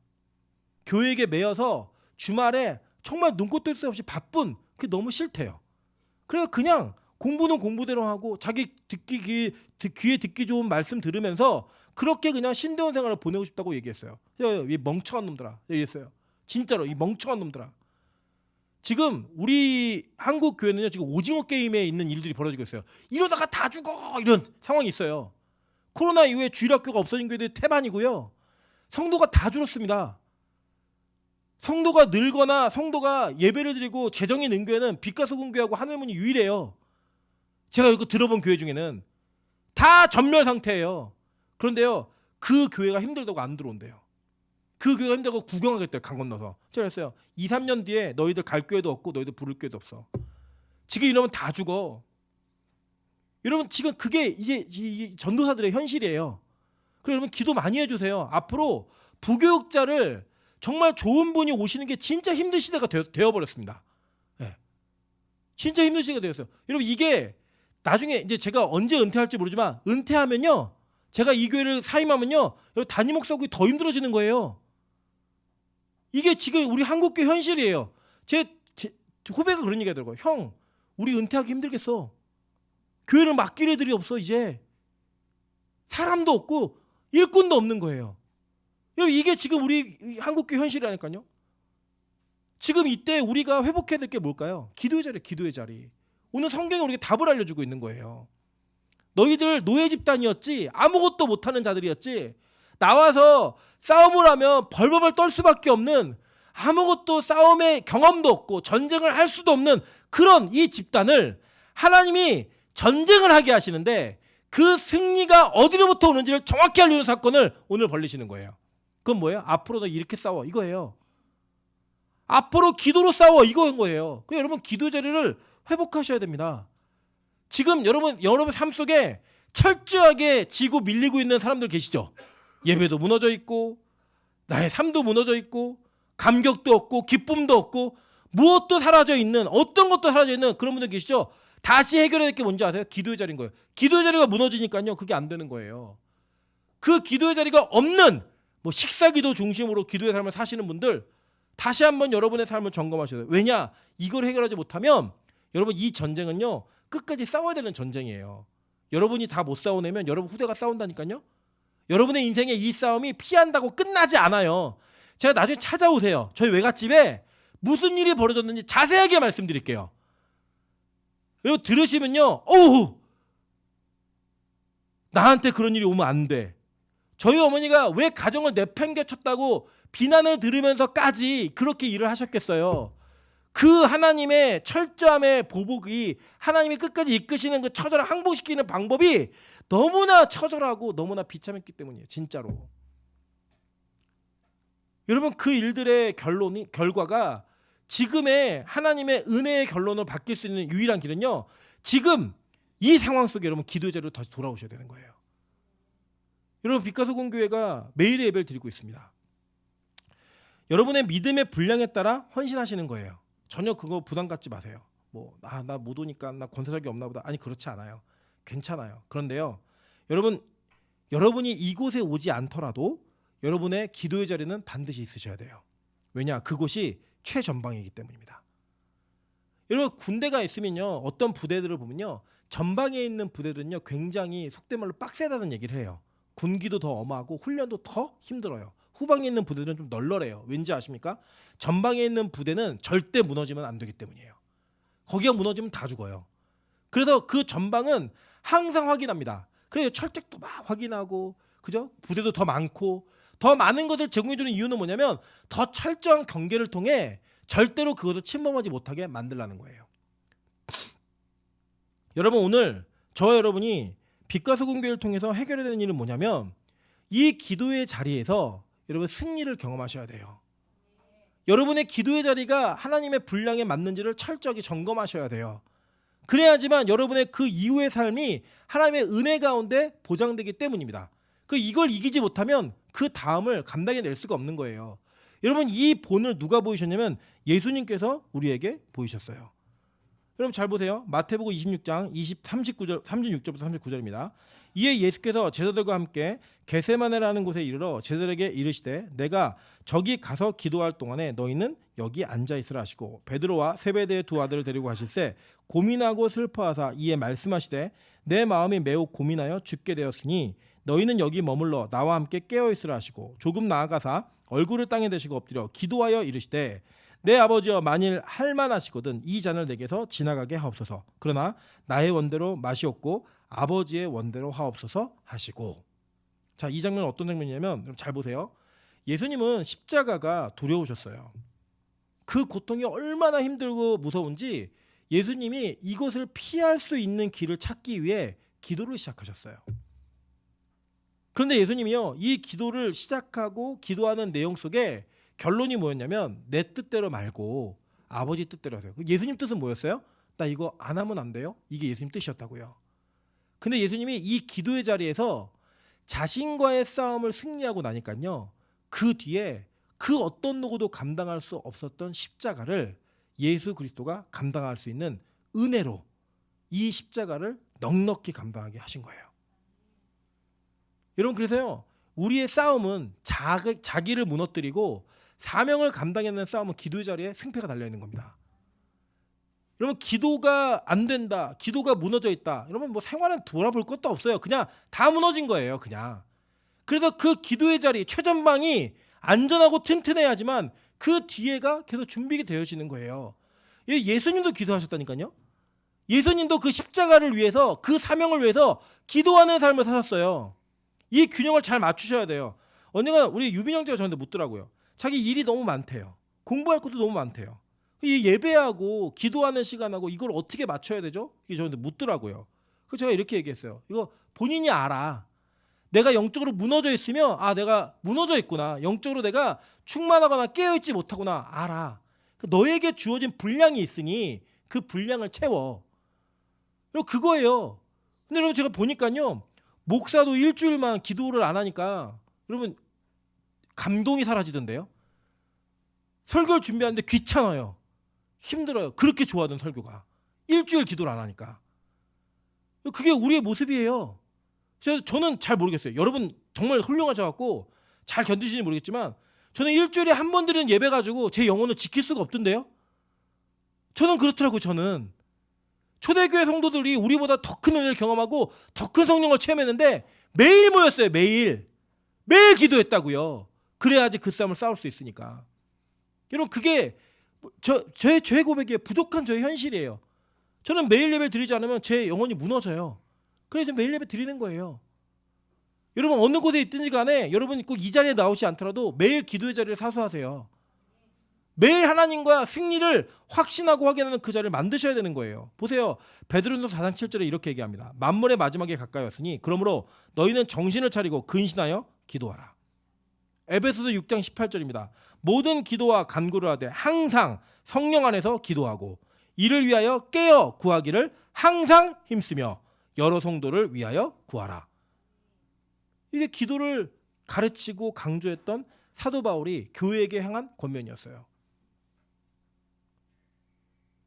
교회에게 매여서 주말에 정말 눈코 뜰 새 없이 바쁜, 그게 너무 싫대요. 그래서 그냥 공부는 공부대로 하고 자기 귀에 듣기 좋은 말씀 들으면서 그렇게 그냥 신대원 생활을 보내고 싶다고 얘기했어요. 이 멍청한 놈들아, 얘기했어요. 진짜로 이 멍청한 놈들아. 지금 우리 한국 교회는요, 지금 오징어 게임에 있는 일들이 벌어지고 있어요. 이러다가 다 죽어, 이런 상황이 있어요. 코로나 이후에 주일학교가 없어진 교회들이 태반이고요. 성도가 다 줄었습니다. 성도가 늘거나 성도가 예배를 드리고 재정이 는 교회는 빛가소금교회하고 하늘문이 유일해요. 제가 이거 들어본 교회 중에는 다 전멸 상태예요. 그런데요, 그 교회가 힘들다고 안 들어온대요. 그 교회가 힘들다고 구경하겠대요. 강 건너서. 제가 그랬어요. 2, 3년 뒤에 너희들 갈 교회도 없고 너희들 부를 교회도 없어. 지금 이러면 다 죽어. 여러분, 지금 그게 이제 이 전도사들의 현실이에요. 그래서 여러분, 기도 많이 해주세요. 앞으로 부교육자를 정말 좋은 분이 오시는 게 진짜 힘든 시대가 되어버렸습니다. 네. 진짜 힘든 시대가 되었어요. 여러분, 이게 나중에 이제 제가 언제 은퇴할지 모르지만 은퇴하면요, 제가 이 교회를 사임하면요, 여러분, 담임 목사국이 더 힘들어지는 거예요. 이게 지금 우리 한국교회 현실이에요. 제 후배가 그런 얘기 하더라고요. 형, 우리 은퇴하기 힘들겠어. 교회를 맡길 애들이 없어 이제. 사람도 없고 일꾼도 없는 거예요. 여러분 이게 지금 우리 한국교회 현실이라니까요. 지금 이때 우리가 회복해야 될 게 뭘까요? 기도의 자리, 기도의 자리. 오늘 성경이 우리에게 답을 알려주고 있는 거예요. 너희들 노예 집단이었지, 아무것도 못하는 자들이었지, 나와서 싸움을 하면 벌벌벌 떨 수밖에 없는, 아무것도 싸움의 경험도 없고 전쟁을 할 수도 없는 그런 이 집단을 하나님이 전쟁을 하게 하시는데 그 승리가 어디로부터 오는지를 정확히 알려주는 사건을 오늘 벌리시는 거예요. 그건 뭐예요? 앞으로 너 이렇게 싸워, 이거예요. 앞으로 기도로 싸워, 이거인 거예요. 그래서 여러분 기도 자리를 회복하셔야 됩니다. 지금 여러분 삶 속에 철저하게 지고 밀리고 있는 사람들 계시죠? 예배도 무너져 있고 나의 삶도 무너져 있고 감격도 없고 기쁨도 없고 무엇도 사라져 있는, 어떤 것도 사라져 있는 그런 분들 계시죠? 다시 해결해야 될 게 뭔지 아세요? 기도의 자리인 거예요. 기도의 자리가 무너지니까요, 그게 안 되는 거예요. 그 기도의 자리가 없는 뭐 식사기도 중심으로 기도의 삶을 사시는 분들, 다시 한번 여러분의 삶을 점검하셔야 돼요. 왜냐? 이걸 해결하지 못하면 여러분 이 전쟁은요, 끝까지 싸워야 되는 전쟁이에요. 여러분이 다 못 싸워내면 여러분 후대가 싸운다니까요. 여러분의 인생에 이 싸움이 피한다고 끝나지 않아요. 제가 나중에 찾아오세요. 저희 외갓집에 무슨 일이 벌어졌는지 자세하게 말씀드릴게요. 여러분 들으시면요, 어우, 나한테 그런 일이 오면 안 돼. 저희 어머니가 왜 가정을 내팽개쳤다고 비난을 들으면서까지 그렇게 일을 하셨겠어요. 그 하나님의 철저함의 보복이, 하나님이 끝까지 이끄시는 그 처절을 항복시키는 방법이 너무나 처절하고 너무나 비참했기 때문이에요. 진짜로. 여러분 그 일들의 결과가 지금의 하나님의 은혜의 결론을 바뀔 수 있는 유일한 길은요, 지금 이 상황 속에 여러분 기도의 자리로 다시 돌아오셔야 되는 거예요. 여러분 빛가소금교회가 매일 예배를 드리고 있습니다. 여러분의 믿음의 분량에 따라 헌신하시는 거예요. 전혀 그거 부담 갖지 마세요. 뭐 나 못 오니까 나 권세자기 없나 보다. 아니 그렇지 않아요. 괜찮아요. 그런데요, 여러분이 이곳에 오지 않더라도 여러분의 기도의 자리는 반드시 있으셔야 돼요. 왜냐? 그곳이 최전방이기 때문입니다. 여러분 군대가 있으면요, 어떤 부대들을 보면요, 전방에 있는 부대들은요 굉장히 속된 말로 빡세다는 얘기를 해요. 군기도 더 엄하고 훈련도 더 힘들어요. 후방에 있는 부대는 좀 널널해요. 왠지 아십니까? 전방에 있는 부대는 절대 무너지면 안 되기 때문이에요. 거기가 무너지면 다 죽어요. 그래서 그 전방은 항상 확인합니다. 그래서 철책도 막 확인하고, 그죠? 부대도 더 많고, 더 많은 것을 제공해주는 이유는 뭐냐면 더 철저한 경계를 통해 절대로 그것을 침범하지 못하게 만들라는 거예요. 여러분 오늘 저와 여러분이 빛과 소금 교회를 통해서 해결해야 되는 일은 뭐냐면 이 기도의 자리에서 여러분 승리를 경험하셔야 돼요. 여러분의 기도의 자리가 하나님의 분량에 맞는지를 철저하게 점검하셔야 돼요. 그래야지만 여러분의 그 이후의 삶이 하나님의 은혜 가운데 보장되기 때문입니다. 이걸 이기지 못하면 그 다음을 감당해낼 수가 없는 거예요. 여러분 이 본을 누가 보이셨냐면 예수님께서 우리에게 보이셨어요. 여러분 잘 보세요. 마태복음 26장 36절부터 39절입니다. 이에 예수께서 제자들과 함께 게세마네라는 곳에 이르러 제자들에게 이르시되 내가 저기 가서 기도할 동안에 너희는 여기 앉아 있으라 하시고 베드로와 세베대의 두 아들을 데리고 가실새 고민하고 슬퍼하사 이에 말씀하시되 내 마음이 매우 고민하여 죽게 되었으니 너희는 여기 머물러 나와 함께 깨어 있으라 하시고 조금 나아가사 얼굴을 땅에 대시고 엎드려 기도하여 이르시되 내 아버지여 만일 할만하시거든 이 잔을 내게서 지나가게 하옵소서. 그러나 나의 원대로 마시옵고 아버지의 원대로 하옵소서 하시고. 자, 이 장면은 어떤 장면이냐면 잘 보세요. 예수님은 십자가가 두려우셨어요. 그 고통이 얼마나 힘들고 무서운지 예수님이 이것을 피할 수 있는 길을 찾기 위해 기도를 시작하셨어요. 그런데 예수님이요, 이 기도를 시작하고 기도하는 내용 속에 결론이 뭐였냐면 내 뜻대로 말고 아버지 뜻대로 하세요. 예수님 뜻은 뭐였어요? 나 이거 안 하면 안 돼요? 이게 예수님 뜻이었다고요. 근데 예수님이 이 기도의 자리에서 자신과의 싸움을 승리하고 나니까요, 그 뒤에 그 어떤 누구도 감당할 수 없었던 십자가를 예수 그리스도가 감당할 수 있는 은혜로 이 십자가를 넉넉히 감당하게 하신 거예요. 여러분 그래서요, 우리의 싸움은 자기를 무너뜨리고 사명을 감당해내는 싸움은 기도의 자리에 승패가 달려있는 겁니다. 여러분 기도가 안 된다, 기도가 무너져 있다. 여러분 뭐 생활은 돌아볼 것도 없어요. 그냥 다 무너진 거예요. 그냥. 그래서 그 기도의 자리 최전방이 안전하고 튼튼해야지만 그 뒤에가 계속 준비가 되어지는 거예요. 예수님도 기도하셨다니까요. 예수님도 그 십자가를 위해서, 그 사명을 위해서 기도하는 삶을 사셨어요. 이 균형을 잘 맞추셔야 돼요. 언젠가 우리 유빈 형제가 저한테 묻더라고요. 자기 일이 너무 많대요. 공부할 것도 너무 많대요. 이 예배하고 기도하는 시간하고 이걸 어떻게 맞춰야 되죠? 이게 저한테 묻더라고요. 그래서 제가 이렇게 얘기했어요. 이거 본인이 알아. 내가 영적으로 무너져 있으면 내가 무너져 있구나. 영적으로 내가 충만하거나 깨어있지 못하구나. 알아. 너에게 주어진 분량이 있으니 그 분량을 채워. 그리고 그거예요. 근데 여러분 제가 보니까요. 목사도 일주일만 기도를 안 하니까 여러분 감동이 사라지던데요. 설교를 준비하는데 귀찮아요. 힘들어요. 그렇게 좋아하던 설교가. 일주일 기도를 안 하니까. 그게 우리의 모습이에요. 저는 잘 모르겠어요. 여러분 정말 훌륭하셔갖고 잘 견디시는지 모르겠지만 저는 일주일에 한 번 드리는 예배 가지고 제 영혼을 지킬 수가 없던데요. 저는 그렇더라고요. 저는 초대교회 성도들이 우리보다 더 큰 은혜를 경험하고 더 큰 성령을 체험했는데 매일 모였어요. 매일 기도했다고요. 그래야지 그 싸움을 싸울 수 있으니까. 여러분 그게 저의 고백에 부족한 저의 현실이에요. 저는 매일 예배 드리지 않으면 제 영혼이 무너져요. 그래서 매일 예배 드리는 거예요. 여러분 어느 곳에 있든지 간에 여러분이 꼭 이 자리에 나오지 않더라도 매일 기도의 자리를 사수하세요. 매일 하나님과 승리를 확신하고 확인하는 그 자리를 만드셔야 되는 거예요. 보세요. 베드로전서 4장 7절에 이렇게 얘기합니다. 만물의 마지막에 가까이 왔으니 그러므로 너희는 정신을 차리고 근신하여 기도하라. 에베소서 6장 18절입니다. 모든 기도와 간구를 하되 항상 성령 안에서 기도하고 이를 위하여 깨어 구하기를 항상 힘쓰며 여러 성도를 위하여 구하라. 이게 기도를 가르치고 강조했던 사도 바울이 교회에게 향한 권면이었어요.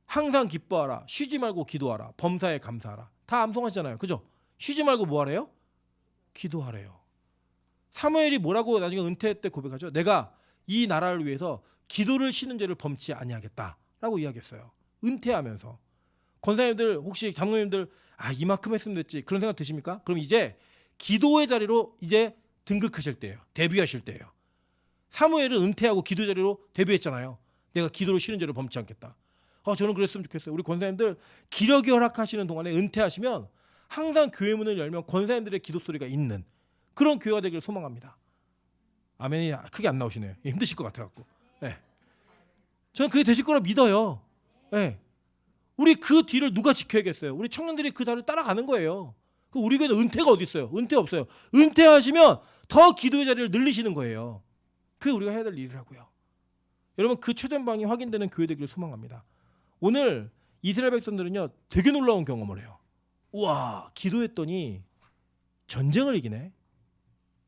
항상 기뻐하라. 쉬지 말고 기도하라. 범사에 감사하라. 다 암송하시잖아요. 그죠? 쉬지 말고 뭐 하래요? 기도하래요. 사무엘이 뭐라고 나중에 은퇴 때 고백하죠? 내가 이 나라를 위해서 기도를 쉬는 죄를 범치 아니하겠다라고 이야기했어요. 은퇴하면서. 권사님들 혹시 장로님들 이만큼 했으면 됐지 그런 생각 드십니까? 그럼 이제 기도의 자리로 이제 등극하실 때예요. 데뷔하실 때예요. 사무엘은 은퇴하고 기도 자리로 데뷔했잖아요. 내가 기도를 쉬는 죄를 범치 않겠다. 저는 그랬으면 좋겠어요. 우리 권사님들 기력이 허락하시는 동안에 은퇴하시면 항상 교회 문을 열면 권사님들의 기도 소리가 있는 그런 교회가 되기를 소망합니다. 아멘이 크게 안 나오시네요. 힘드실 것 같아갖고. 네. 저는 그게 되실 거라 믿어요. 네. 우리 그 뒤를 누가 지켜야겠어요? 우리 청년들이 그 다리를 따라가는 거예요. 우리 교회는 은퇴가 어디 있어요? 은퇴 없어요. 은퇴하시면 더 기도의 자리를 늘리시는 거예요. 그게 우리가 해야 될 일이라고요. 여러분 그 최전방이 확인되는 교회 되기를 소망합니다. 오늘 이스라엘 백성들은요 되게 놀라운 경험을 해요. 우와 기도했더니 전쟁을 이기네.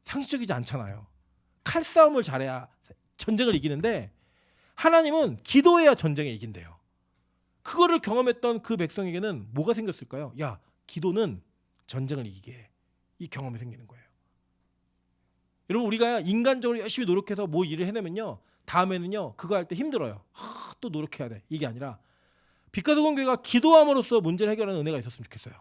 상식적이지 않잖아요. 칼싸움을 잘해야 전쟁을 이기는데 하나님은 기도해야 전쟁에 이긴대요. 그거를 경험했던 그 백성에게는 뭐가 생겼을까요? 야 기도는 전쟁을 이기게 해. 이 경험이 생기는 거예요. 여러분 우리가 인간적으로 열심히 노력해서 뭐 일을 해내면요 다음에는요 그거 할 때 힘들어요. 또 노력해야 돼. 이게 아니라 빛과 소금 교회가 기도함으로써 문제를 해결하는 은혜가 있었으면 좋겠어요.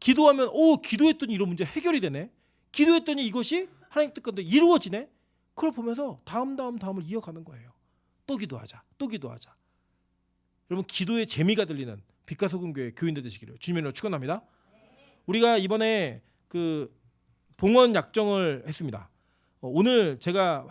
기도하면 기도했더니 이런 문제 해결이 되네. 기도했더니 이것이 하나님 뜻대로 이루어지네. 그걸 보면서 다음을 이어가는 거예요. 또 기도하자. 여러분 기도의 재미가 들리는 빛과 소금 교회 교인들 되시기를 주님으로 축원합니다. 우리가 이번에 그 봉헌 약정을 했습니다. 오늘 제가